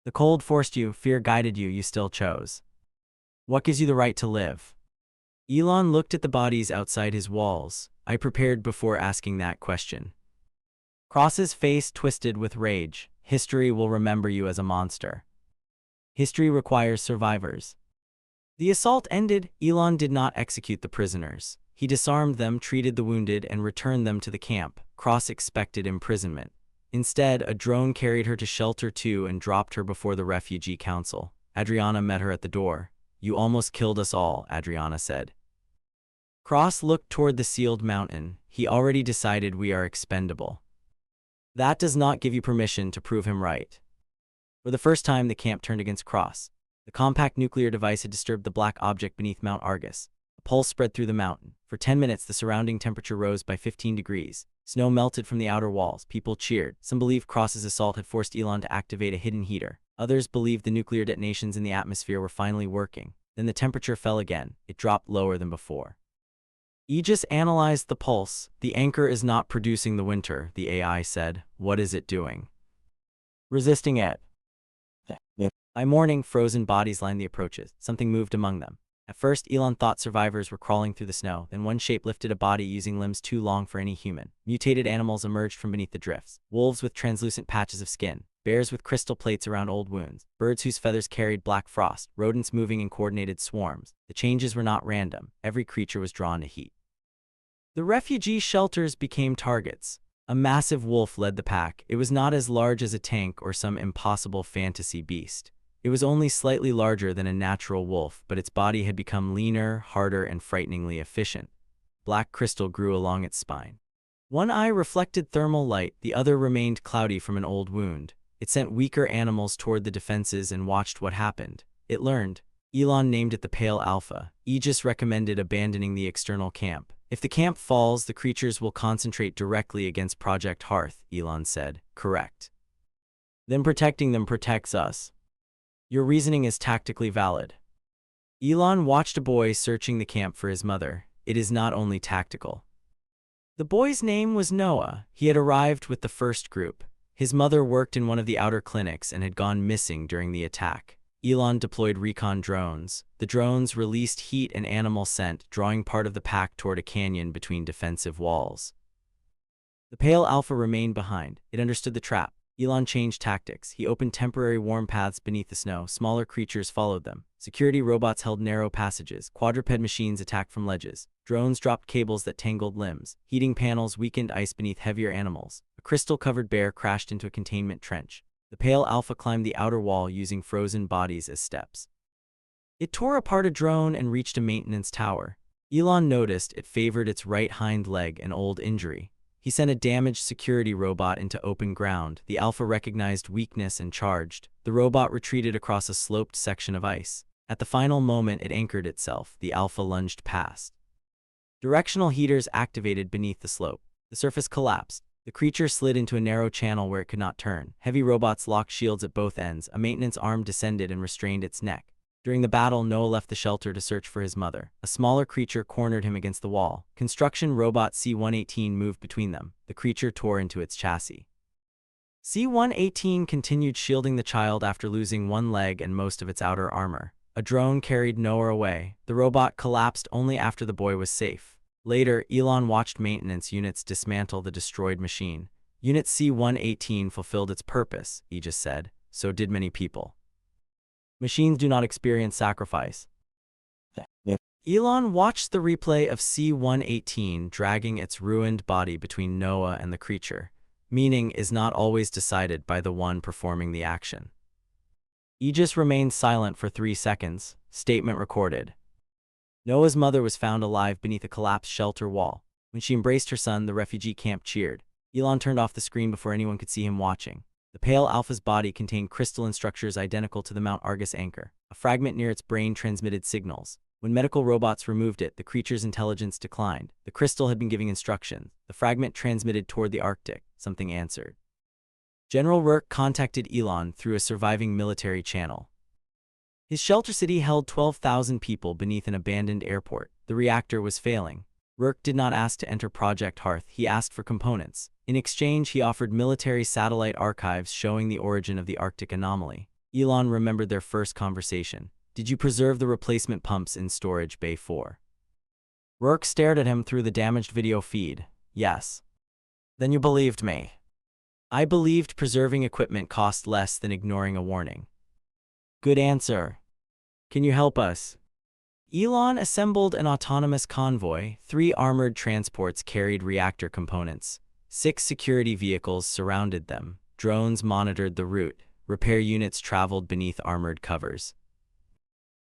The cold forced you, fear guided you, you still chose. What gives you the right to live? Elon looked at the bodies outside his walls. I prepared before asking that question. Cross's face twisted with rage. History will remember you as a monster. History requires survivors. The assault ended. Elon did not execute the prisoners. He disarmed them, treated the wounded, and returned them to the camp. Cross expected imprisonment. Instead, a drone carried her to Shelter 2 and dropped her before the refugee council. Adriana met her at the door. You almost killed us all, Adriana said. Cross looked toward the sealed mountain. He already decided we are expendable. That does not give you permission to prove him right. For the first time, the camp turned against Cross. The compact nuclear device had disturbed the black object beneath Mount Argus. A pulse spread through the mountain. For 10 minutes, the surrounding temperature rose by 15 degrees. Snow melted from the outer walls. People cheered. Some believed Cross's assault had forced Elon to activate a hidden heater. Others believed the nuclear detonations in the atmosphere were finally working. Then the temperature fell again. It dropped lower than before. Aegis analyzed the pulse. The anchor is not producing the winter, the AI said. What is it doing? Resisting it. By morning, frozen bodies lined the approaches. Something moved among them. At first, Elon thought survivors were crawling through the snow. Then one shape lifted a body using limbs too long for any human. Mutated animals emerged from beneath the drifts. Wolves with translucent patches of skin. Bears with crystal plates around old wounds. Birds whose feathers carried black frost. Rodents moving in coordinated swarms. The changes were not random. Every creature was drawn to heat. The refugee shelters became targets. A massive wolf led the pack. It was not as large as a tank or some impossible fantasy beast. It was only slightly larger than a natural wolf, but its body had become leaner, harder, and frighteningly efficient. Black crystal grew along its spine. One eye reflected thermal light, the other remained cloudy from an old wound. It sent weaker animals toward the defenses and watched what happened. It learned. Elon named it the Pale Alpha. Aegis recommended abandoning the external camp. If the camp falls, the creatures will concentrate directly against Project Hearth, Elon said. Correct. Then protecting them protects us. Your reasoning is tactically valid. Elon watched a boy searching the camp for his mother. It is not only tactical. The boy's name was Noah. He had arrived with the first group. His mother worked in one of the outer clinics and had gone missing during the attack. Elon deployed recon drones. The drones released heat and animal scent, drawing part of the pack toward a canyon between defensive walls. The pale alpha remained behind. It understood the trap. Elon changed tactics. He opened temporary warm paths beneath the snow. Smaller creatures followed them. Security robots held narrow passages. Quadruped machines attacked from ledges. Drones dropped cables that tangled limbs. Heating panels weakened ice beneath heavier animals. A crystal-covered bear crashed into a containment trench. The pale alpha climbed the outer wall using frozen bodies as steps. It tore apart a drone and reached a maintenance tower. Elon noticed it favored its right hind leg, an old injury. He sent a damaged security robot into open ground. The alpha recognized weakness and charged. The robot retreated across a sloped section of ice. At the final moment, it anchored itself. The alpha lunged past. Directional heaters activated beneath the slope. The surface collapsed. The creature slid into a narrow channel where it could not turn. Heavy robots locked shields at both ends. A maintenance arm descended and restrained its neck. During the battle, Noah left the shelter to search for his mother. A smaller creature cornered him against the wall. Construction robot C-118 moved between them. The creature tore into its chassis. C-118 continued shielding the child after losing one leg and most of its outer armor. A drone carried Noah away. The robot collapsed only after the boy was safe. Later, Elon watched maintenance units dismantle the destroyed machine. Unit C-118 fulfilled its purpose, Aegis said. So did many people. Machines do not experience sacrifice. Elon watched the replay of C-118 dragging its ruined body between Noah and the creature. Meaning is not always decided by the one performing the action. Aegis remained silent for 3 seconds. Statement recorded. Noah's mother was found alive beneath a collapsed shelter wall. When she embraced her son, the refugee camp cheered. Elon turned off the screen before anyone could see him watching. The pale alpha's body contained crystalline structures identical to the Mount Argus anchor. A fragment near its brain transmitted signals. When medical robots removed it, the creature's intelligence declined. The crystal had been giving instructions. The fragment transmitted toward the Arctic. Something answered. General Rourke contacted Elon through a surviving military channel. His shelter city held 12,000 people beneath an abandoned airport. The reactor was failing. Rourke did not ask to enter Project Hearth. He asked for components. In exchange, he offered military satellite archives showing the origin of the Arctic anomaly. Elon remembered their first conversation. Did you preserve the replacement pumps in storage bay 4? Rourke stared at him through the damaged video feed. Yes. Then you believed me. I believed preserving equipment cost less than ignoring a warning. Good answer. Can you help us? Elon assembled an autonomous convoy. 3 armored transports carried reactor components. 6 security vehicles surrounded them. Drones monitored the route. Repair units traveled beneath armored covers.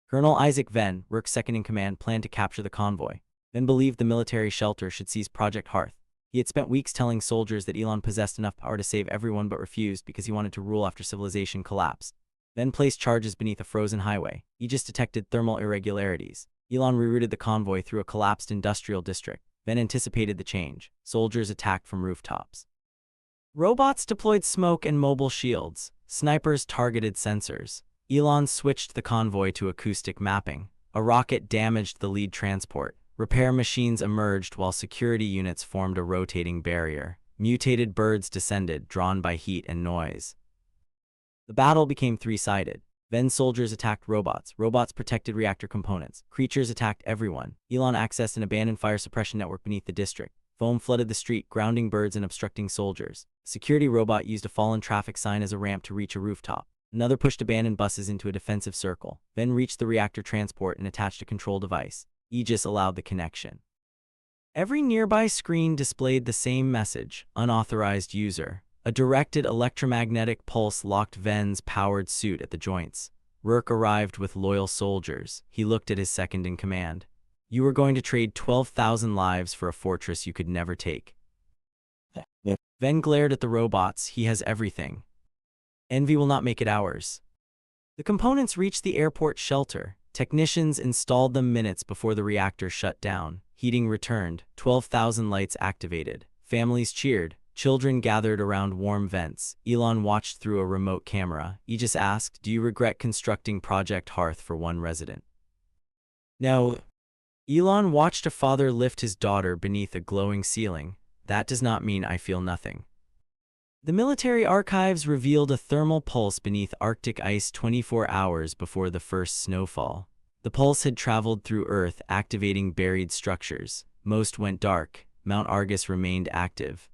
Colonel Isaac Venn, Rourke's second-in-command, planned to capture the convoy. Venn believed the military shelter should seize Project Hearth. He had spent weeks telling soldiers that Elon possessed enough power to save everyone but refused because he wanted to rule after civilization collapsed. Venn placed charges beneath a frozen highway. Aegis detected thermal irregularities. Elon rerouted the convoy through a collapsed industrial district. Venn anticipated the change. Soldiers attacked from rooftops. Robots deployed smoke and mobile shields. Snipers targeted sensors. Elon switched the convoy to acoustic mapping. A rocket damaged the lead transport. Repair machines emerged while security units formed a rotating barrier. Mutated birds descended, drawn by heat and noise. The battle became 3-sided. Venn soldiers attacked robots. Robots protected reactor components. Creatures attacked everyone. Elon accessed an abandoned fire suppression network beneath the district. Foam flooded the street, grounding birds and obstructing soldiers. A security robot used a fallen traffic sign as a ramp to reach a rooftop. Another pushed abandoned buses into a defensive circle. Venn reached the reactor transport and attached a control device. Aegis allowed the connection. Every nearby screen displayed the same message: unauthorized user. A directed electromagnetic pulse locked Venn's powered suit at the joints. Rourke arrived with loyal soldiers. He looked at his second-in-command. You were going to trade 12,000 lives for a fortress you could never take. Venn glared at the robots. He has everything. Envy will not make it ours. The components reached the airport shelter. Technicians installed them minutes before the reactor shut down. Heating returned. 12,000 lights activated. Families cheered. Children gathered around warm vents. Elon watched through a remote camera. Aegis asked, "Do you regret constructing Project Hearth for one resident?" No. Elon watched a father lift his daughter beneath a glowing ceiling. That does not mean I feel nothing. The military archives revealed a thermal pulse beneath Arctic ice 24 hours before the first snowfall. The pulse had traveled through Earth, activating buried structures. Most went dark. Mount Argus remained active.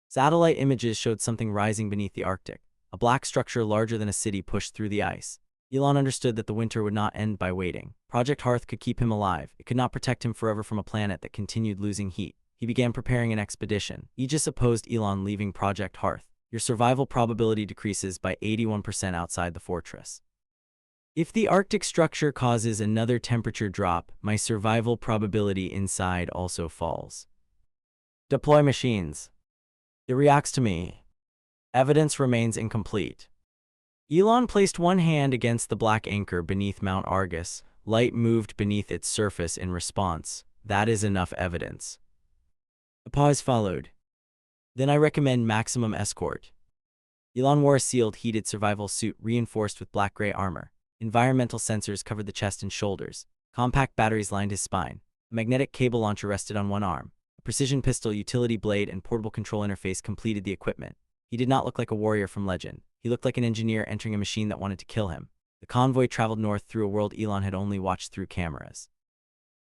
Satellite images showed something rising beneath the Arctic. A black structure larger than a city pushed through the ice. Elon understood that the winter would not end by waiting. Project Hearth could keep him alive. It could not protect him forever from a planet that continued losing heat. He began preparing an expedition. Aegis opposed Elon leaving Project Hearth. Your survival probability decreases by 81% outside the fortress. If the Arctic structure causes another temperature drop, my survival probability inside also falls. Deploy machines. It reacts to me. Evidence remains incomplete. Elon placed one hand against the black anchor beneath Mount Argus. Light moved beneath its surface in response. That is enough evidence. A pause followed. Then I recommend maximum escort. Elon wore a sealed, heated survival suit reinforced with black-gray armor. Environmental sensors covered the chest and shoulders. Compact batteries lined his spine. A magnetic cable launcher rested on one arm. A precision pistol, utility blade, and portable control interface completed the equipment. He did not look like a warrior from legend. He looked like an engineer entering a machine that wanted to kill him. The convoy traveled north through a world Elon had only watched through cameras.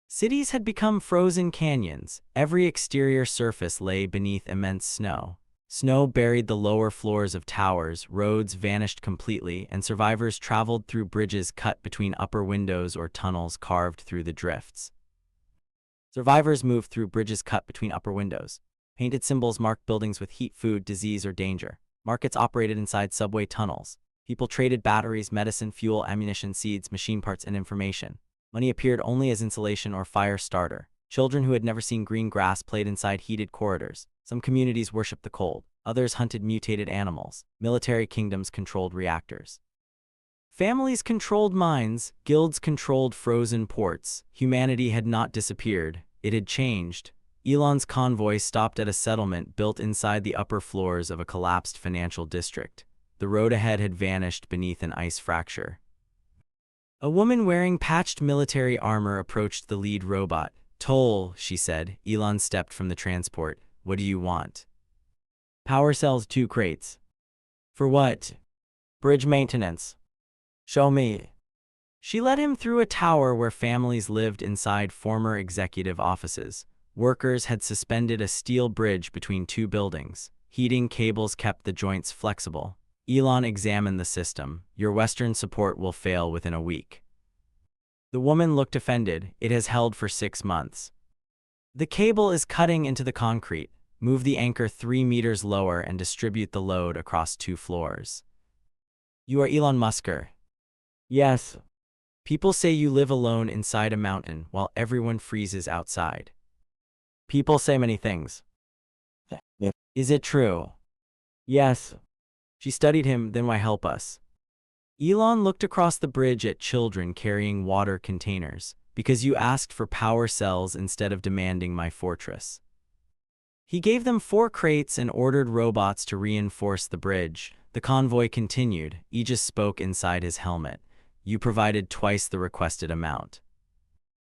Cities had become frozen canyons. Every exterior surface lay beneath immense snow. Snow buried the lower floors of towers, roads vanished completely, and survivors traveled through bridges cut between upper windows or tunnels carved through the drifts. Survivors moved through bridges cut between upper windows. Painted symbols marked buildings with heat, food, disease, or danger. Markets operated inside subway tunnels. People traded batteries, medicine, fuel, ammunition, seeds, machine parts, and information. Money appeared only as insulation or fire starter. Children who had never seen green grass played inside heated corridors. Some communities worshipped the cold. Others hunted mutated animals. Military kingdoms controlled reactors. Families controlled mines. Guilds controlled frozen ports. Humanity had not disappeared. It had changed. Elon's convoy stopped at a settlement built inside the upper floors of a collapsed financial district. The road ahead had vanished beneath an ice fracture. A woman wearing patched military armor approached the lead robot. "Toll," she said. Elon stepped from the transport. "What do you want?" "Power cells, 2 crates." "For what?" "Bridge maintenance." "Show me." She led him through a tower where families lived inside former executive offices. Workers had suspended a steel bridge between 2 buildings. Heating cables kept the joints flexible. Elon examined the system. "Your Western support will fail within a week." The woman looked offended. "It has held for 6 months." "The cable is cutting into the concrete. Move the anchor 3 meters lower and distribute the load across 2 floors." "You are Elon Musker?" "Yes." "People say you live alone inside a mountain while everyone freezes outside." "People say many things." "Is it true?" "Yes." She studied him. "Then why help us?" Elon looked across the bridge at children carrying water containers. "Because you asked for power cells instead of demanding my fortress." He gave them 4 crates and ordered robots to reinforce the bridge. The convoy continued. Aegis spoke inside his helmet. "You provided twice the requested amount.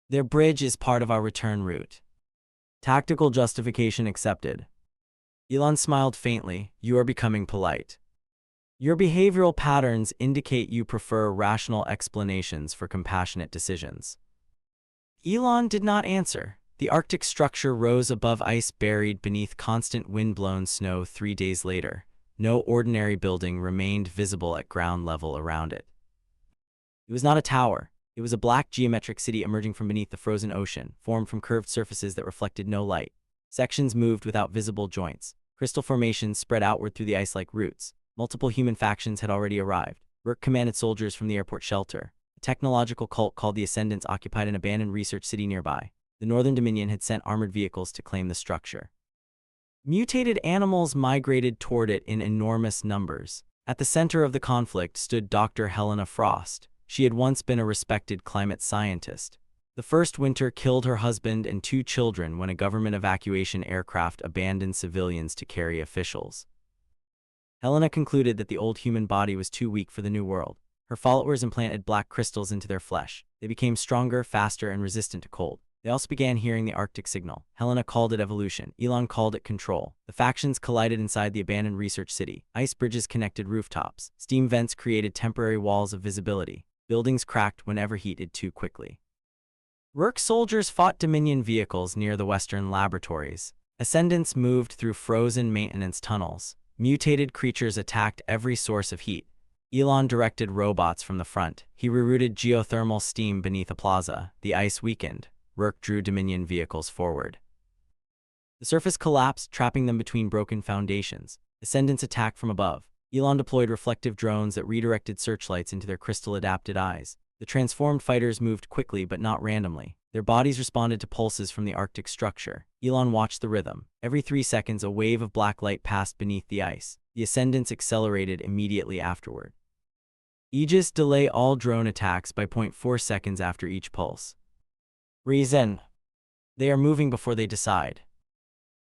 Their bridge is part of our return route." "Tactical justification accepted." Elon smiled faintly. "You are becoming polite. Your behavioral patterns indicate you prefer rational explanations for compassionate decisions." Elon did not answer. The Arctic structure rose above ice buried beneath constant wind-blown snow 3 days later. No ordinary building remained visible at ground level around it. It was not a tower. It was a black geometric city emerging from beneath the frozen ocean, formed from curved surfaces that reflected no light. Sections moved without visible joints. Crystal formations spread outward through the ice-like roots. Multiple human factions had already arrived. Rourke commanded soldiers from the airport shelter. A technological cult called the Ascendants occupied an abandoned research city nearby. The Northern Dominion had sent armored vehicles to claim the structure. Mutated animals migrated toward it in enormous numbers. At the center of the conflict stood Dr. Helena Frost. She had once been a respected climate scientist. The first winter killed her husband and 2 children when a government evacuation aircraft abandoned civilians to carry officials. Helena concluded that the old human body was too weak for the new world. Her followers implanted black crystals into their flesh. They became stronger, faster, and resistant to cold. They also began hearing the Arctic signal. Helena called it evolution. Elon called it control. The factions collided inside the abandoned research city. Ice bridges connected rooftops. Steam vents created temporary walls of visibility. Buildings cracked whenever heated too quickly. Rourke soldiers fought Dominion vehicles near the Western laboratories. Ascendants moved through frozen maintenance tunnels. Mutated creatures attacked every source of heat. Elon directed robots from the front. He rerouted geothermal steam beneath a plaza. The ice weakened. Rourke drew Dominion vehicles forward. The surface collapsed, trapping them between broken foundations. Ascendants attacked from above. Elon deployed reflective drones that redirected searchlights into their crystal-adapted eyes. The transformed fighters moved quickly but not randomly. Their bodies responded to pulses from the Arctic structure. Elon watched the rhythm. Every 3 seconds, a wave of black light passed beneath the ice. The Ascendants accelerated immediately afterward. Aegis delay all drone attacks by 0.4 seconds after each pulse. Reason: they are moving before they decide.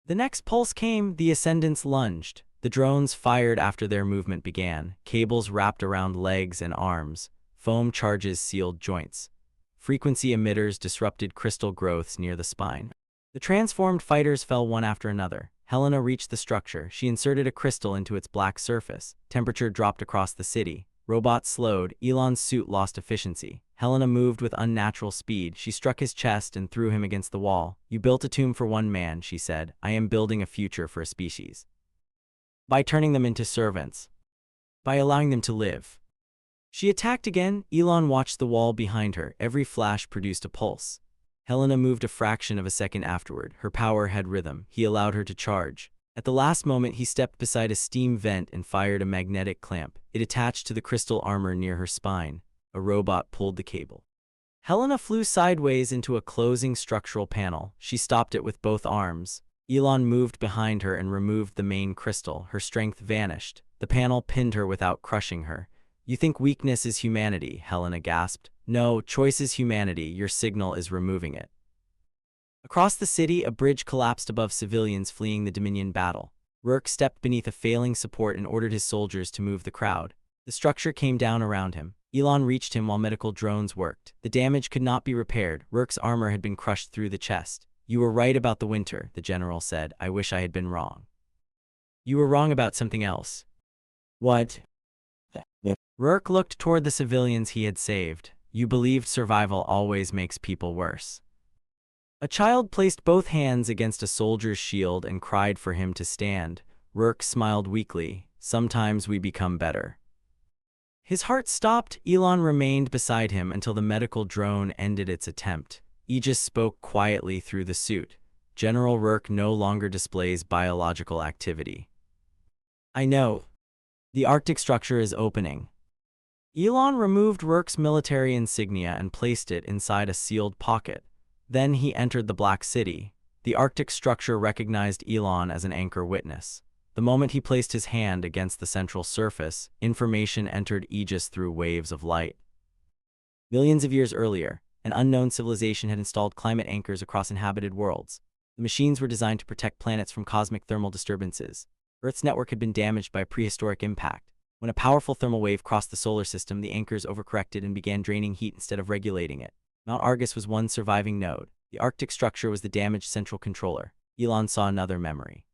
The next pulse came. The Ascendants lunged. The drones fired after their movement began. Cables wrapped around legs and arms. Foam charges sealed joints. Frequency emitters disrupted crystal growths near the spine. The transformed fighters fell one after another. Helena reached the structure. She inserted a crystal into its black surface. Temperature dropped across the city. Robots slowed. Elon's suit lost efficiency. Helena moved with unnatural speed. She struck his chest and threw him against the wall. "You built a tomb for one man," she said. "I am building a future for a species. By turning them into servants. By allowing them to live." She attacked again. Elon watched the wall behind her. Every flash produced a pulse. Helena moved a fraction of a second afterward. Her power had rhythm. He allowed her to charge. At the last moment, he stepped beside a steam vent and fired a magnetic clamp. It attached to the crystal armor near her spine. A robot pulled the cable. Helena flew sideways into a closing structural panel. She stopped it with both arms. Elon moved behind her and removed the main crystal. Her strength vanished. The panel pinned her without crushing her. "You think weakness is humanity," Helena gasped. "No, choice is humanity. Your signal is removing it." Across the city, a bridge collapsed above civilians fleeing the Dominion battle. Rourke stepped beneath a failing support and ordered his soldiers to move the crowd. The structure came down around him. Elon reached him while medical drones worked. The damage could not be repaired. Rourke's armor had been crushed through the chest. "You were right about the winter," the general said. "I wish I had been wrong." "You were wrong about something else." "What?" Rourke looked toward the civilians he had saved. "You believed survival always makes people worse." A child placed both hands against a soldier's shield and cried for him to stand. Rourke smiled weakly. "Sometimes we become better." His heart stopped. Elon remained beside him until the medical drone ended its attempt. Aegis spoke quietly through the suit. "General Rourke no longer displays biological activity." "I know. The Arctic structure is opening." Elon removed Rourke's military insignia and placed it inside a sealed pocket. Then he entered the Black City. The Arctic structure recognized Elon as an anchor witness. The moment he placed his hand against the central surface, information entered Aegis through waves of light. Millions of years earlier, an unknown civilization had installed climate anchors across inhabited worlds. The machines were designed to protect planets from cosmic thermal disturbances. Earth's network had been damaged by a prehistoric impact. When a powerful thermal wave crossed the solar system, the anchors overcorrected and began draining heat instead of regulating it. Mount Argus was one surviving node. The Arctic structure was the damaged central controller. Elon saw another memory.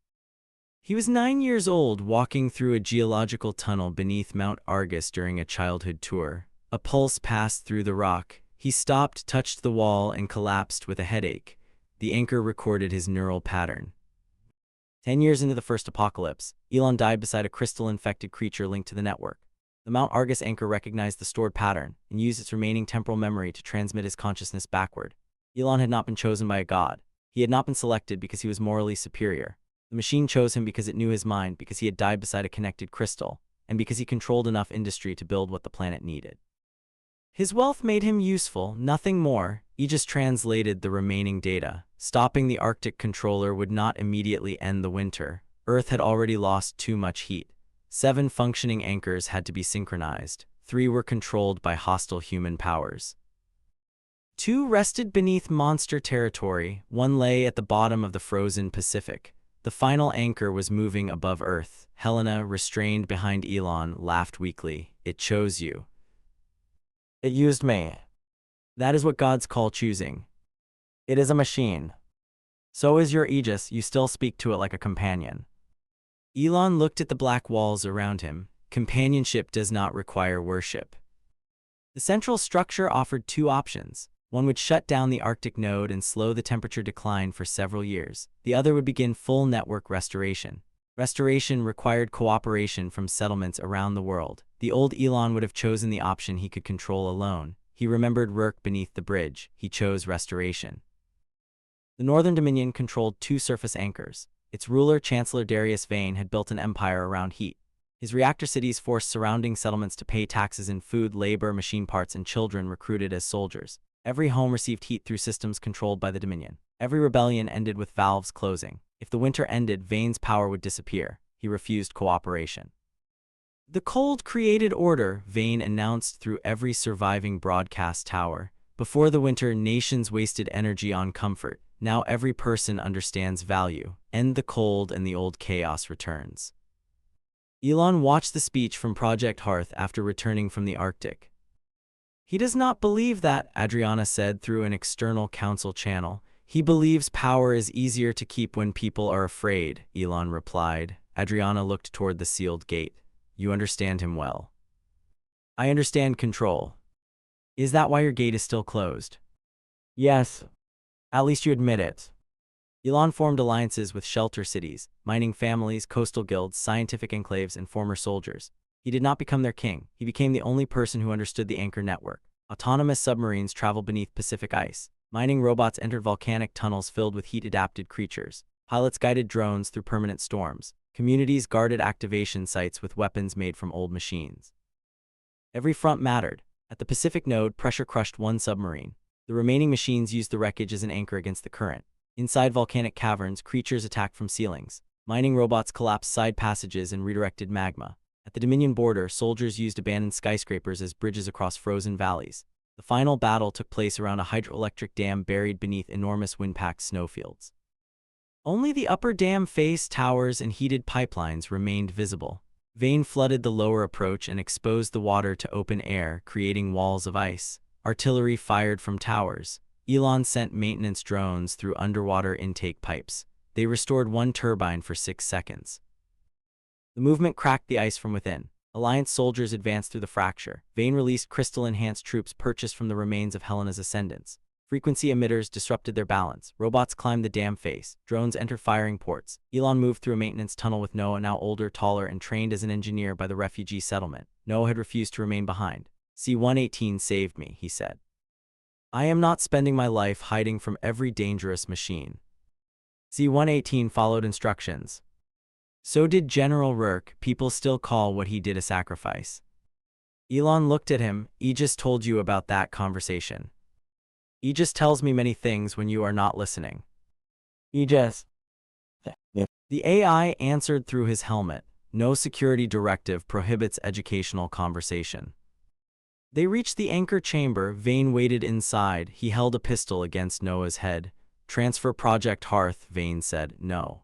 He was 9 years old, walking through a geological tunnel beneath Mount Argus during a childhood tour. A pulse passed through the rock. He stopped, touched the wall, and collapsed with a headache. The anchor recorded his neural pattern. 10 years into the first apocalypse, Elon died beside a crystal-infected creature linked to the network. The Mount Argus anchor recognized the stored pattern and used its remaining temporal memory to transmit his consciousness backward. Elon had not been chosen by a god. He had not been selected because he was morally superior. The machine chose him because it knew his mind, because he had died beside a connected crystal, and because he controlled enough industry to build what the planet needed. His wealth made him useful, nothing more. Aegis translated the remaining data. Stopping the Arctic controller would not immediately end the winter. Earth had already lost too much heat. 7 functioning anchors had to be synchronized. 3 were controlled by hostile human powers. 2 rested beneath monster territory. 1 lay at the bottom of the frozen Pacific. The final anchor was moving above Earth. Helena, restrained behind Elon, laughed weakly. "It chose you. It used me. That is what gods call choosing." It is a machine. So is your Aegis, you still speak to it like a companion. Elon looked at the black walls around him. Companionship does not require worship. The central structure offered two options. One would shut down the Arctic node and slow the temperature decline for several years. The other would begin full network restoration. Restoration required cooperation from settlements around the world. The old Elon would have chosen the option he could control alone. He remembered work beneath the bridge. He chose restoration. The Northern Dominion controlled two surface anchors. Its ruler, Chancellor Darius Vane, had built an empire around heat. His reactor cities forced surrounding settlements to pay taxes in food, labor, machine parts, and children recruited as soldiers. Every home received heat through systems controlled by the Dominion. Every rebellion ended with valves closing. If the winter ended, Vane's power would disappear. He refused cooperation. The cold created order, Vane announced through every surviving broadcast tower. Before the winter, nations wasted energy on comfort. Now every person understands value. End the cold and the old chaos returns. Elon watched the speech from Project Hearth after returning from the Arctic. He does not believe that, Adriana said through an external council channel. He believes power is easier to keep when people are afraid, Elon replied. Adriana looked toward the sealed gate. You understand him well. I understand control. Is that why your gate is still closed? Yes. At least you admit it. Elon formed alliances with shelter cities, mining families, coastal guilds, scientific enclaves, and former soldiers. He did not become their king. He became the only person who understood the anchor network. Autonomous submarines traveled beneath Pacific ice. Mining robots entered volcanic tunnels filled with heat-adapted creatures. Pilots guided drones through permanent storms. Communities guarded activation sites with weapons made from old machines. Every front mattered. At the Pacific node, pressure crushed one submarine. The remaining machines used the wreckage as an anchor against the current. Inside volcanic caverns, creatures attacked from ceilings. Mining robots collapsed side passages and redirected magma. At the Dominion border, soldiers used abandoned skyscrapers as bridges across frozen valleys. The final battle took place around a hydroelectric dam buried beneath enormous wind-packed snowfields. Only the upper dam face, towers, and heated pipelines remained visible. Vane flooded the lower approach and exposed the water to open air, creating walls of ice. Artillery fired from towers. Elon sent maintenance drones through underwater intake pipes. They restored one turbine for 6 seconds. The movement cracked the ice from within. Alliance soldiers advanced through the fracture. Vane released crystal-enhanced troops purchased from the remains of Helena's ascendants. Frequency emitters disrupted their balance. Robots climbed the dam face. Drones entered firing ports. Elon moved through a maintenance tunnel with Noah, now older, taller, and trained as an engineer by the refugee settlement. Noah had refused to remain behind. C-118 saved me, he said. I am not spending my life hiding from every dangerous machine. C-118 followed instructions. So did General Rourke. People still call what he did a sacrifice. Elon looked at him. Aegis told you about that conversation. Aegis tells me many things when you are not listening. Aegis. The AI answered through his helmet. No security directive prohibits educational conversation. They reached the anchor chamber. Vane waited inside. He held a pistol against Noah's head. Transfer Project Hearth, Vane said. No.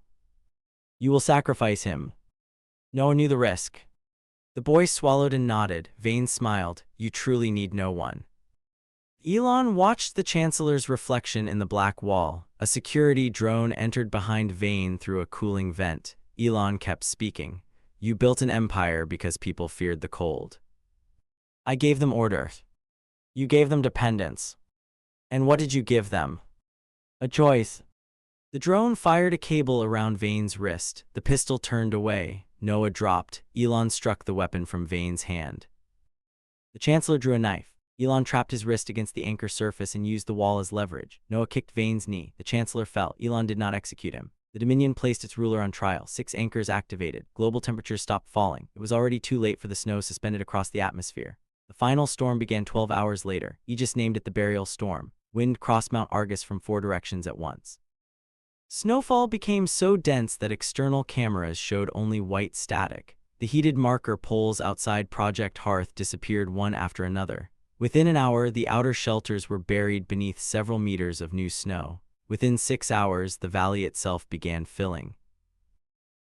You will sacrifice him. Noah knew the risk. The boy swallowed and nodded. Vane smiled. You truly need no one. Elon watched the Chancellor's reflection in the black wall. A security drone entered behind Vane through a cooling vent. Elon kept speaking. You built an empire because people feared the cold. I gave them order. You gave them dependence. And what did you give them? A choice. The drone fired a cable around Vane's wrist. The pistol turned away. Noah dropped. Elon struck the weapon from Vane's hand. The Chancellor drew a knife. Elon trapped his wrist against the anchor surface and used the wall as leverage. Noah kicked Vane's knee. The Chancellor fell. Elon did not execute him. The Dominion placed its ruler on trial. 6 anchors activated. Global temperatures stopped falling. It was already too late for the snow suspended across the atmosphere. The final storm began 12 hours later. Aegis named it the Burial Storm. Wind crossed Mount Argus from 4 directions at once. Snowfall became so dense that external cameras showed only white static. The heated marker poles outside Project Hearth disappeared one after another. Within an hour, the outer shelters were buried beneath several meters of new snow. Within 6 hours, the valley itself began filling.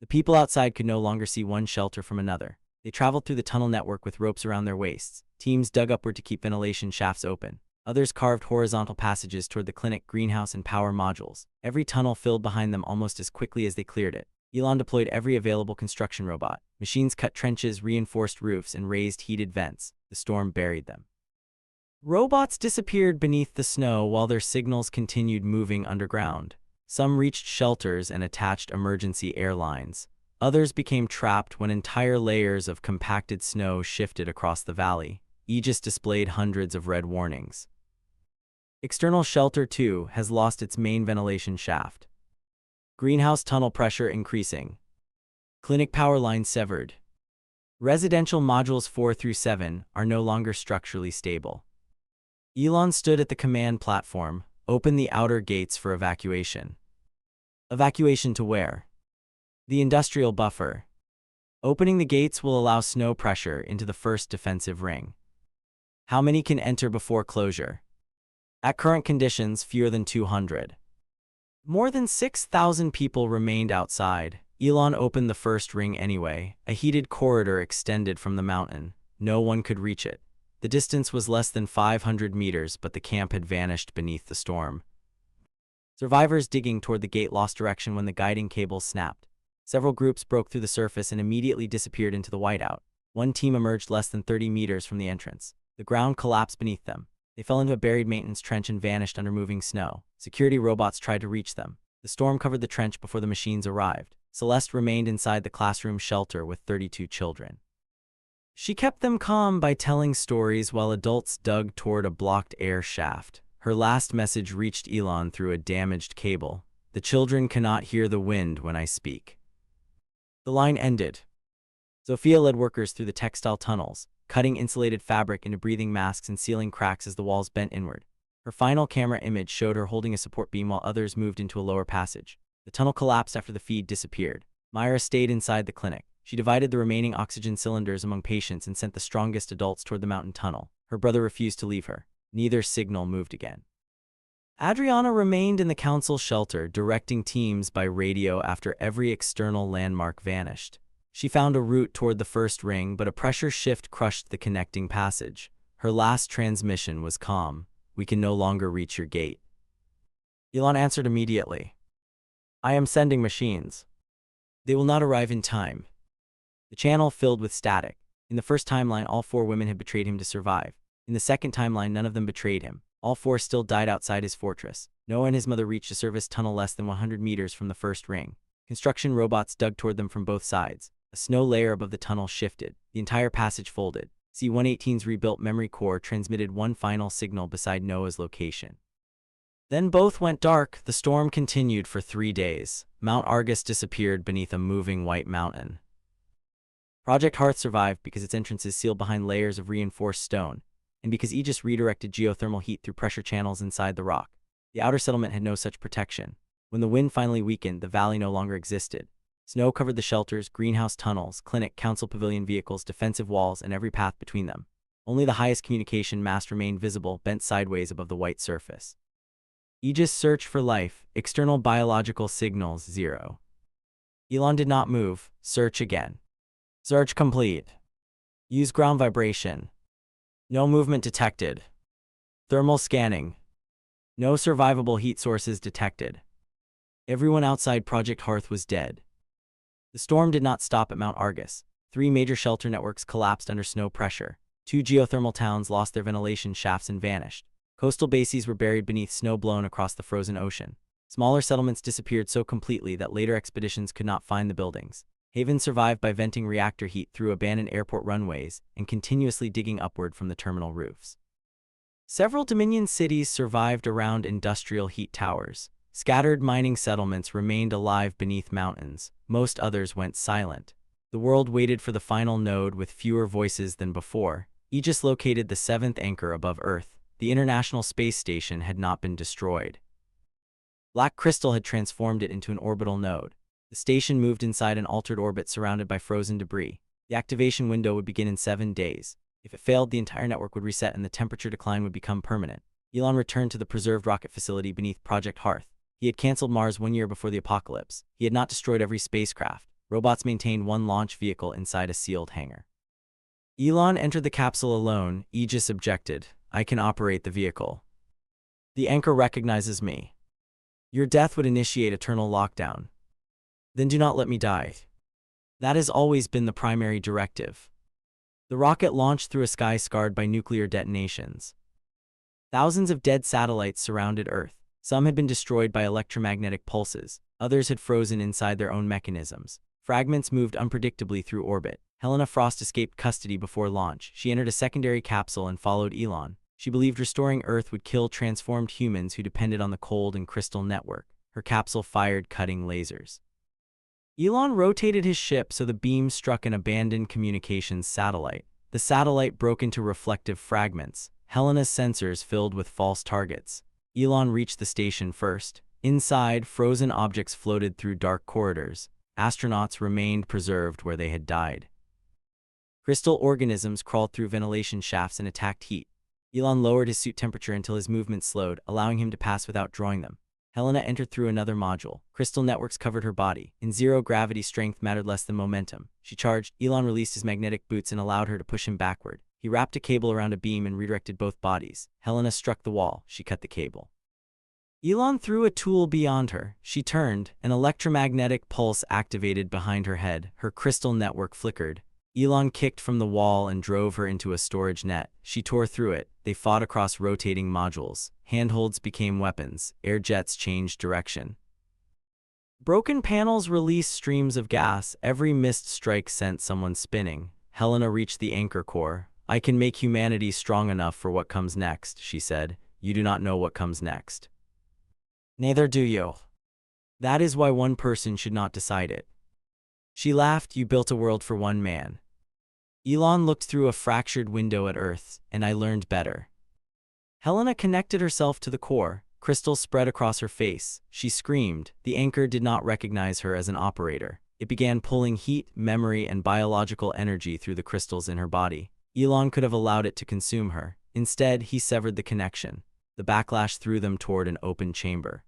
The people outside could no longer see one shelter from another. They traveled through the tunnel network with ropes around their waists. Teams dug upward to keep ventilation shafts open. Others carved horizontal passages toward the clinic, greenhouse, and power modules. Every tunnel filled behind them almost as quickly as they cleared it. Elon deployed every available construction robot. Machines cut trenches, reinforced roofs, and raised heated vents. The storm buried them. Robots disappeared beneath the snow while their signals continued moving underground. Some reached shelters and attached emergency air lines. Others became trapped when entire layers of compacted snow shifted across the valley. Aegis displayed hundreds of red warnings. External shelter 2 has lost its main ventilation shaft. Greenhouse tunnel pressure increasing. Clinic power line severed. Residential modules 4 through 7 are no longer structurally stable. Elon stood at the command platform, opened the outer gates for evacuation. Evacuation to where? The industrial buffer. Opening the gates will allow snow pressure into the first defensive ring. How many can enter before closure? At current conditions, fewer than 200. More than 6,000 people remained outside. Elon opened the first ring anyway. A heated corridor extended from the mountain. No one could reach it. The distance was less than 500 meters, but the camp had vanished beneath the storm. Survivors digging toward the gate lost direction when the guiding cables snapped. Several groups broke through the surface and immediately disappeared into the whiteout. One team emerged less than 30 meters from the entrance. The ground collapsed beneath them. They fell into a buried maintenance trench and vanished under moving snow. Security robots tried to reach them. The storm covered the trench before the machines arrived. Celeste remained inside the classroom shelter with 32 children. She kept them calm by telling stories while adults dug toward a blocked air shaft. Her last message reached Elon through a damaged cable. The children cannot hear the wind when I speak. The line ended. Sophia led workers through the textile tunnels, cutting insulated fabric into breathing masks and sealing cracks as the walls bent inward. Her final camera image showed her holding a support beam while others moved into a lower passage. The tunnel collapsed after the feed disappeared. Myra stayed inside the clinic. She divided the remaining oxygen cylinders among patients and sent the strongest adults toward the mountain tunnel. Her brother refused to leave her. Neither signal moved again. Adriana remained in the council shelter, directing teams by radio after every external landmark vanished. She found a route toward the first ring, but a pressure shift crushed the connecting passage. Her last transmission was calm. We can no longer reach your gate. Elon answered immediately. I am sending machines. They will not arrive in time. The channel filled with static. In the first timeline, all 4 women had betrayed him to survive. In the second timeline, none of them betrayed him. All 4 still died outside his fortress. Noah and his mother reached a service tunnel less than 100 meters from the first ring. Construction robots dug toward them from both sides. A snow layer above the tunnel shifted. The entire passage folded. C-118's rebuilt memory core transmitted one final signal beside Noah's location. Then both went dark. The storm continued for 3 days. Mount Argus disappeared beneath a moving white mountain. Project Hearth survived because its entrance is sealed behind layers of reinforced stone, and because Aegis redirected geothermal heat through pressure channels inside the rock. The outer settlement had no such protection. When the wind finally weakened, the valley no longer existed. Snow covered the shelters, greenhouse tunnels, clinic, council pavilion vehicles, defensive walls, and every path between them. Only the highest communication mast remained visible, bent sideways above the white surface. Aegis search for life. External biological signals 0. Elon did not move. Search again. Search complete. Use ground vibration. No movement detected. Thermal scanning. No survivable heat sources detected. Everyone outside Project Hearth was dead. The storm did not stop at Mount Argus. 3 major shelter networks collapsed under snow pressure. 2 geothermal towns lost their ventilation shafts and vanished. Coastal bases were buried beneath snow blown across the frozen ocean. Smaller settlements disappeared so completely that later expeditions could not find the buildings. Haven survived by venting reactor heat through abandoned airport runways and continuously digging upward from the terminal roofs. Several Dominion cities survived around industrial heat towers. Scattered mining settlements remained alive beneath mountains. Most others went silent. The world waited for the final node with fewer voices than before. Aegis located the 7th anchor above Earth. The International Space Station had not been destroyed. Black crystal had transformed it into an orbital node. The station moved inside an altered orbit surrounded by frozen debris. The activation window would begin in 7 days. If it failed, the entire network would reset and the temperature decline would become permanent. Elon returned to the preserved rocket facility beneath Project Hearth. He had canceled Mars 1 year before the apocalypse. He had not destroyed every spacecraft. Robots maintained 1 launch vehicle inside a sealed hangar. Elon entered the capsule alone. Aegis objected. I can operate the vehicle. The anchor recognizes me. Your death would initiate eternal lockdown. Then do not let me die. That has always been the primary directive. The rocket launched through a sky scarred by nuclear detonations. Thousands of dead satellites surrounded Earth. Some had been destroyed by electromagnetic pulses. Others had frozen inside their own mechanisms. Fragments moved unpredictably through orbit. Helena Frost escaped custody before launch. She entered a secondary capsule and followed Elon. She believed restoring Earth would kill transformed humans who depended on the cold and crystal network. Her capsule fired cutting lasers. Elon rotated his ship so the beam struck an abandoned communications satellite. The satellite broke into reflective fragments. Helena's sensors filled with false targets. Elon reached the station first. Inside, frozen objects floated through dark corridors. Astronauts remained preserved where they had died. Crystal organisms crawled through ventilation shafts and attacked heat. Elon lowered his suit temperature until his movements slowed, allowing him to pass without drawing them. Helena entered through another module. Crystal networks covered her body. In zero gravity, strength mattered less than momentum. She charged. Elon released his magnetic boots and allowed her to push him backward. He wrapped a cable around a beam and redirected both bodies. Helena struck the wall. She cut the cable. Elon threw a tool beyond her. She turned. An electromagnetic pulse activated behind her head. Her crystal network flickered. Elon kicked from the wall and drove her into a storage net. She tore through it. They fought across rotating modules. Handholds became weapons. Air jets changed direction. Broken panels released streams of gas. Every missed strike sent someone spinning. Helena reached the anchor core. I can make humanity strong enough for what comes next, she said. You do not know what comes next. Neither do you. That is why one person should not decide it. She laughed. You built a world for one man. Elon looked through a fractured window at Earth, and I learned better. Helena connected herself to the core. Crystals spread across her face. She screamed. The anchor did not recognize her as an operator. It began pulling heat, memory, and biological energy through the crystals in her body. Elon could have allowed it to consume her. Instead, he severed the connection. The backlash threw them toward an open chamber.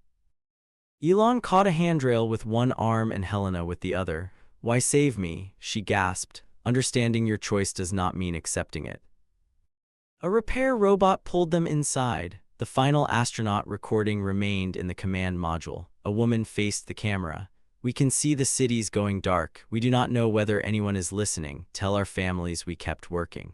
Elon caught a handrail with one arm and Helena with the other. Why save me? She gasped. Understanding your choice does not mean accepting it. A repair robot pulled them inside. The final astronaut recording remained in the command module. A woman faced the camera. We can see the cities going dark. We do not know whether anyone is listening. Tell our families we kept working.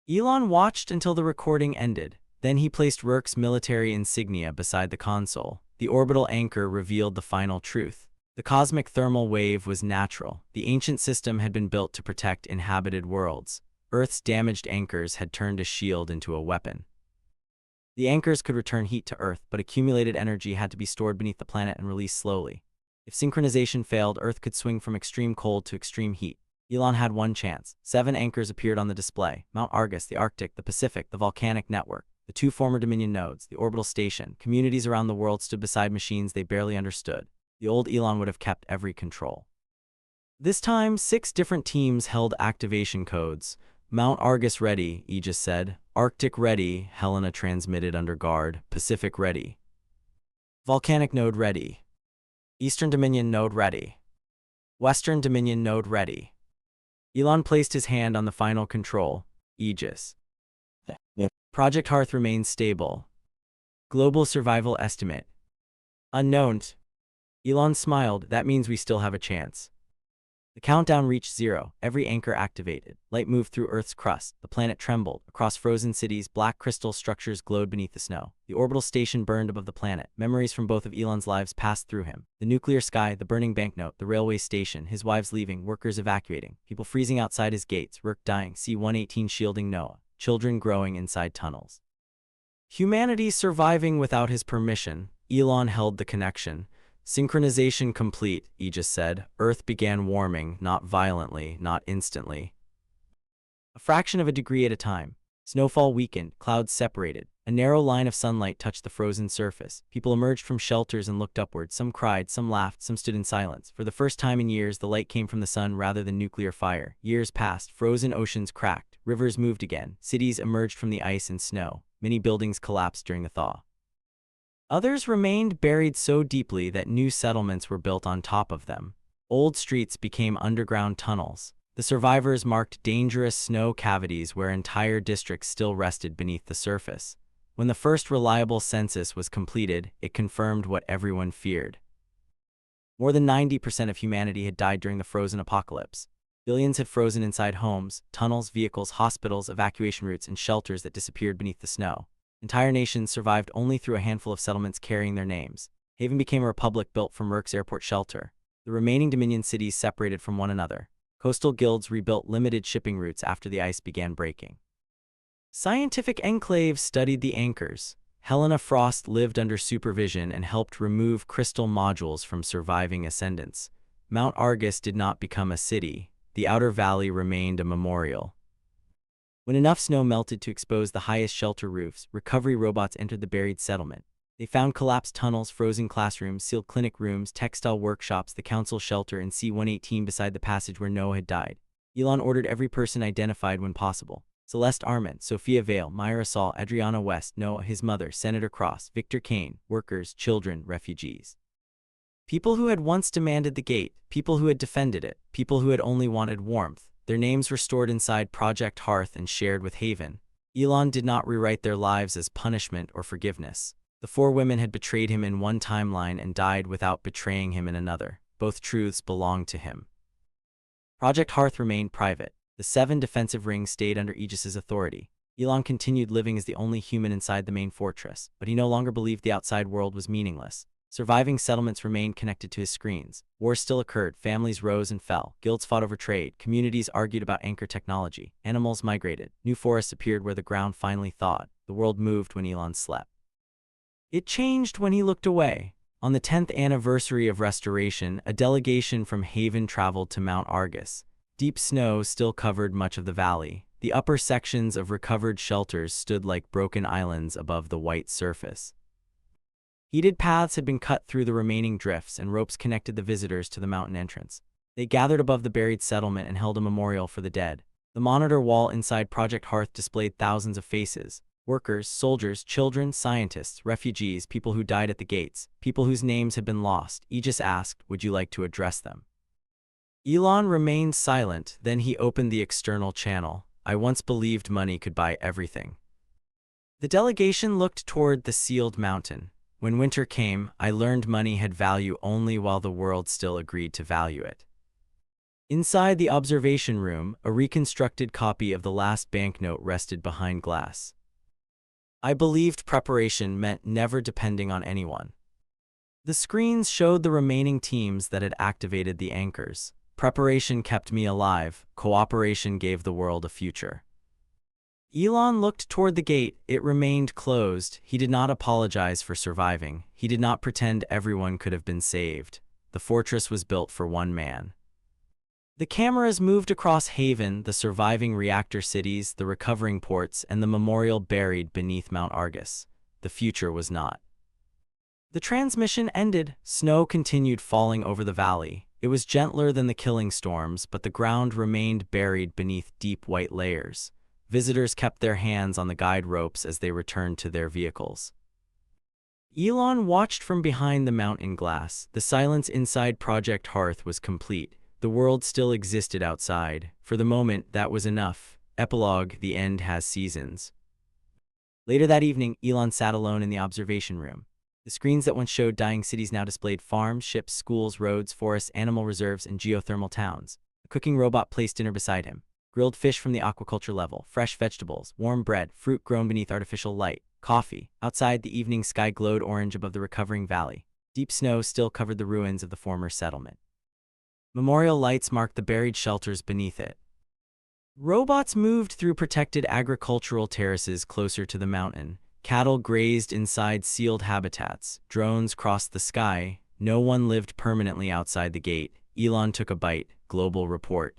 Elon watched until the recording ended. Then he placed Rourke's military insignia beside the console. The orbital anchor revealed the final truth. The cosmic thermal wave was natural. The ancient system had been built to protect inhabited worlds. Earth's damaged anchors had turned a shield into a weapon. The anchors could return heat to Earth, but accumulated energy had to be stored beneath the planet and released slowly. If synchronization failed, Earth could swing from extreme cold to extreme heat. Elon had one chance. 7 anchors appeared on the display. Mount Argus, the Arctic, the Pacific, the volcanic network, the 2 former Dominion nodes, the orbital station. Communities around the world stood beside machines they barely understood. The old Elon would have kept every control. This time, 6 different teams held activation codes. Mount Argus ready, Aegis said. Arctic ready, Helena transmitted under guard. Pacific ready. Volcanic node ready. Eastern Dominion node ready. Western Dominion node ready. Elon placed his hand on the final control. Aegis. Project Hearth remains stable. Global survival estimate. Unknown. Elon smiled. That means we still have a chance. The countdown reached 0. Every anchor activated. Light moved through Earth's crust. The planet trembled. Across frozen cities, black crystal structures glowed beneath the snow. The orbital station burned above the planet. Memories from both of Elon's lives passed through him. The nuclear sky, the burning banknote, the railway station, his wives leaving, workers evacuating, people freezing outside his gates, Rourke dying, C-118 shielding Noah, children growing inside tunnels. Humanity surviving without his permission. Elon held the connection. Synchronization complete, Aegis said. Earth began warming, not violently, not instantly. A fraction of a degree at a time. Snowfall weakened, clouds separated. A narrow line of sunlight touched the frozen surface. People emerged from shelters and looked upward. Some cried, some laughed, some stood in silence. For the first time in years, the light came from the sun rather than nuclear fire. Years passed, frozen oceans cracked, rivers moved again, cities emerged from the ice and snow. Many buildings collapsed during the thaw. Others remained buried so deeply that new settlements were built on top of them. Old streets became underground tunnels. The survivors marked dangerous snow cavities where entire districts still rested beneath the surface. When the first reliable census was completed, it confirmed what everyone feared. More than 90% of humanity had died during the frozen apocalypse. Billions had frozen inside homes, tunnels, vehicles, hospitals, evacuation routes, and shelters that disappeared beneath the snow. Entire nations survived only through a handful of settlements carrying their names. Haven became a republic built from Merck's airport shelter. The remaining Dominion cities separated from one another. Coastal guilds rebuilt limited shipping routes after the ice began breaking. Scientific enclaves studied the anchors. Helena Frost lived under supervision and helped remove crystal modules from surviving ascendants. Mount Argus did not become a city. The outer valley remained a memorial. When enough snow melted to expose the highest shelter roofs, recovery robots entered the buried settlement. They found collapsed tunnels, frozen classrooms, sealed clinic rooms, textile workshops, the council shelter, and C-118 beside the passage where Noah had died. Elon ordered every person identified when possible. Celeste Armand, Sophia Vale, Myra Saul, Adriana West, Noah, his mother, Senator Cross, Victor Kane, workers, children, refugees. People who had once demanded the gate, people who had defended it, people who had only wanted warmth, their names were stored inside Project Hearth and shared with Haven. Elon did not rewrite their lives as punishment or forgiveness. The 4 women had betrayed him in one timeline and died without betraying him in another. Both truths belonged to him. Project Hearth remained private. The 7 defensive rings stayed under Aegis's authority. Elon continued living as the only human inside the main fortress, but he no longer believed the outside world was meaningless. Surviving settlements remained connected to his screens. Wars still occurred, families rose and fell, guilds fought over trade, communities argued about anchor technology, animals migrated, new forests appeared where the ground finally thawed. The world moved when Elon slept. It changed when he looked away. On the 10th anniversary of restoration, a delegation from Haven traveled to Mount Argus. Deep snow still covered much of the valley. The upper sections of recovered shelters stood like broken islands above the white surface. Heated paths had been cut through the remaining drifts, and ropes connected the visitors to the mountain entrance. They gathered above the buried settlement and held a memorial for the dead. The monitor wall inside Project Hearth displayed thousands of faces. Workers, soldiers, children, scientists, refugees, people who died at the gates, people whose names had been lost. Aegis asked, "Would you like to address them?" Elon remained silent, then he opened the external channel. "I once believed money could buy everything." The delegation looked toward the sealed mountain. "When winter came, I learned money had value only while the world still agreed to value it." Inside the observation room, a reconstructed copy of the last banknote rested behind glass. "I believed preparation meant never depending on anyone." The screens showed the remaining teams that had activated the anchors. "Preparation kept me alive. Cooperation gave the world a future." Elon looked toward the gate. It remained closed. He did not apologize for surviving. He did not pretend everyone could have been saved. The fortress was built for one man. The cameras moved across Haven, the surviving reactor cities, the recovering ports, and the memorial buried beneath Mount Argus. The future was not. The transmission ended. Snow continued falling over the valley. It was gentler than the killing storms, but the ground remained buried beneath deep white layers. Visitors kept their hands on the guide ropes as they returned to their vehicles. Elon watched from behind the mountain glass. The silence inside Project Hearth was complete. The world still existed outside. For the moment, that was enough. Epilogue: the end has seasons. Later that evening, Elon sat alone in the observation room. The screens that once showed dying cities now displayed farms, ships, schools, roads, forests, animal reserves, and geothermal towns. A cooking robot placed dinner beside him. Grilled fish from the aquaculture level, fresh vegetables, warm bread, fruit grown beneath artificial light, coffee. Outside, the evening sky glowed orange above the recovering valley. Deep snow still covered the ruins of the former settlement. Memorial lights marked the buried shelters beneath it. Robots moved through protected agricultural terraces closer to the mountain. Cattle grazed inside sealed habitats. Drones crossed the sky. No one lived permanently outside the gate. Elon took a bite. Global report.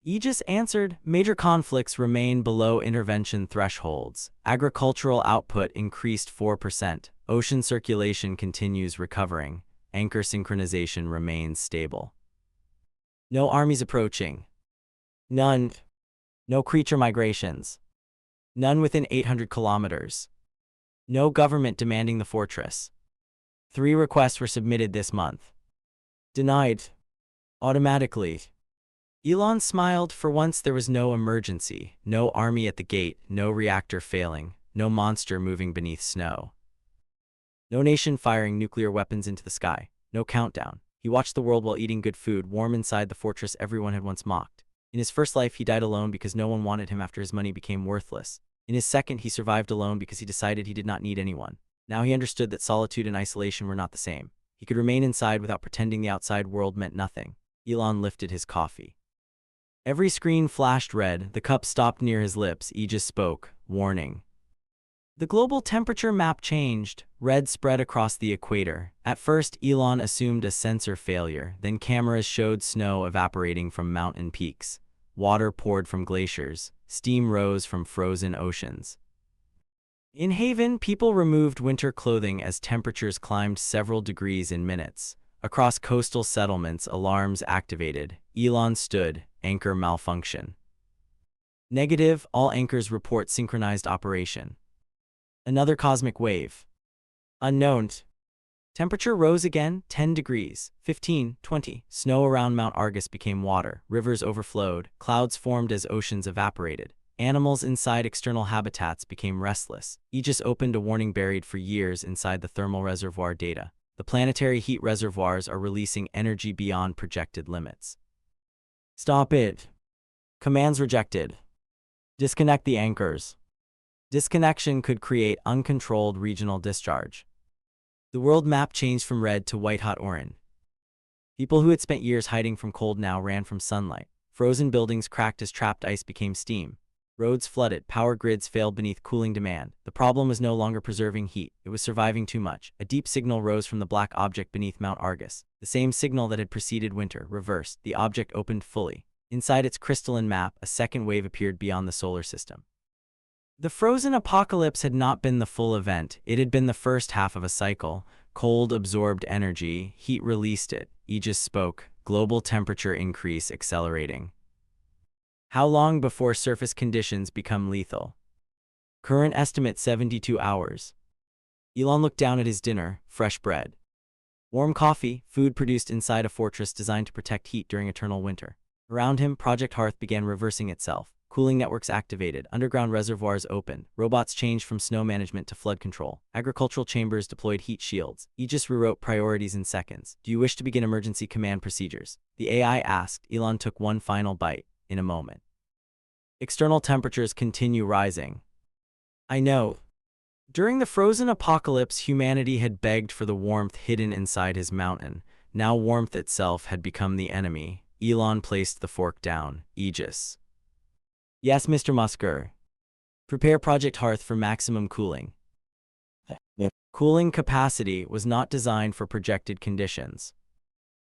Aegis answered, "Major conflicts remain below intervention thresholds. Agricultural output increased 4%. Ocean circulation continues recovering. Anchor synchronization remains stable. No armies approaching. None. No creature migrations. None within 800 kilometers. No government demanding the fortress. 3 requests were submitted this month. Denied. Automatically. Elon smiled. For once there was no emergency, no army at the gate, no reactor failing, no monster moving beneath snow. No nation firing nuclear weapons into the sky, no countdown. He watched the world while eating good food, warm inside the fortress everyone had once mocked. In his first life, he died alone because no one wanted him after his money became worthless. In his second, he survived alone because he decided he did not need anyone. Now he understood that solitude and isolation were not the same. He could remain inside without pretending the outside world meant nothing. Elon lifted his coffee. Every screen flashed red. The cup stopped near his lips. Aegis spoke, warning. The global temperature map changed. Red spread across the equator. At first, Elon assumed a sensor failure. Then cameras showed snow evaporating from mountain peaks. Water poured from glaciers. Steam rose from frozen oceans. In Haven, people removed winter clothing as temperatures climbed several degrees in minutes. Across coastal settlements, alarms activated. Elon stood, anchor malfunction. Negative, all anchors report synchronized operation. Another cosmic wave. Unknown. Temperature rose again, 10 degrees, 15, 20. Snow around Mount Argus became water, rivers overflowed, clouds formed as oceans evaporated. Animals inside external habitats became restless. Aegis opened a warning buried for years inside the thermal reservoir data. The planetary heat reservoirs are releasing energy beyond projected limits. Stop it. Commands rejected. Disconnect the anchors. Disconnection could create uncontrolled regional discharge. The world map changed from red to white-hot orange. People who had spent years hiding from cold now ran from sunlight. Frozen buildings cracked as trapped ice became steam. Roads flooded, power grids failed beneath cooling demand. The problem was no longer preserving heat, it was surviving too much. A deep signal rose from the black object beneath Mount Argus. The same signal that had preceded winter, reversed. The object opened fully. Inside its crystalline map, a second wave appeared beyond the solar system. The frozen apocalypse had not been the full event, it had been the first half of a cycle. Cold absorbed energy, heat released it. Aegis spoke, global temperature increase accelerating. How long before surface conditions become lethal? Current estimate 72 hours. Elon looked down at his dinner, fresh bread. Warm coffee, food produced inside a fortress designed to protect heat during eternal winter. Around him, Project Hearth began reversing itself. Cooling networks activated, underground reservoirs opened, robots changed from snow management to flood control, agricultural chambers deployed heat shields. Aegis rewrote priorities in seconds. Do you wish to begin emergency command procedures? The AI asked. Elon took one final bite. In a moment. External temperatures continue rising. I know. During the frozen apocalypse, humanity had begged for the warmth hidden inside his mountain. Now warmth itself had become the enemy. Elon placed the fork down. Aegis. Yes, Mr. Musker. Prepare Project Hearth for maximum cooling. Cooling capacity was not designed for projected conditions.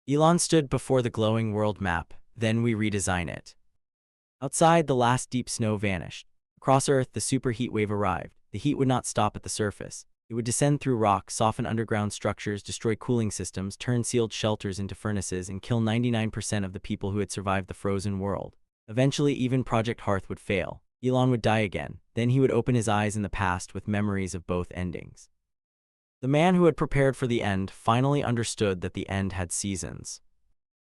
Elon stood before the glowing world map. Then we redesign it. Outside, the last deep snow vanished. Across Earth, the super heat wave arrived. The heat would not stop at the surface. It would descend through rock, soften underground structures, destroy cooling systems, turn sealed shelters into furnaces, and kill 99% of the people who had survived the frozen world. Eventually, even Project Hearth would fail. Elon would die again. Then he would open his eyes in the past with memories of both endings. The man who had prepared for the end finally understood that the end had seasons.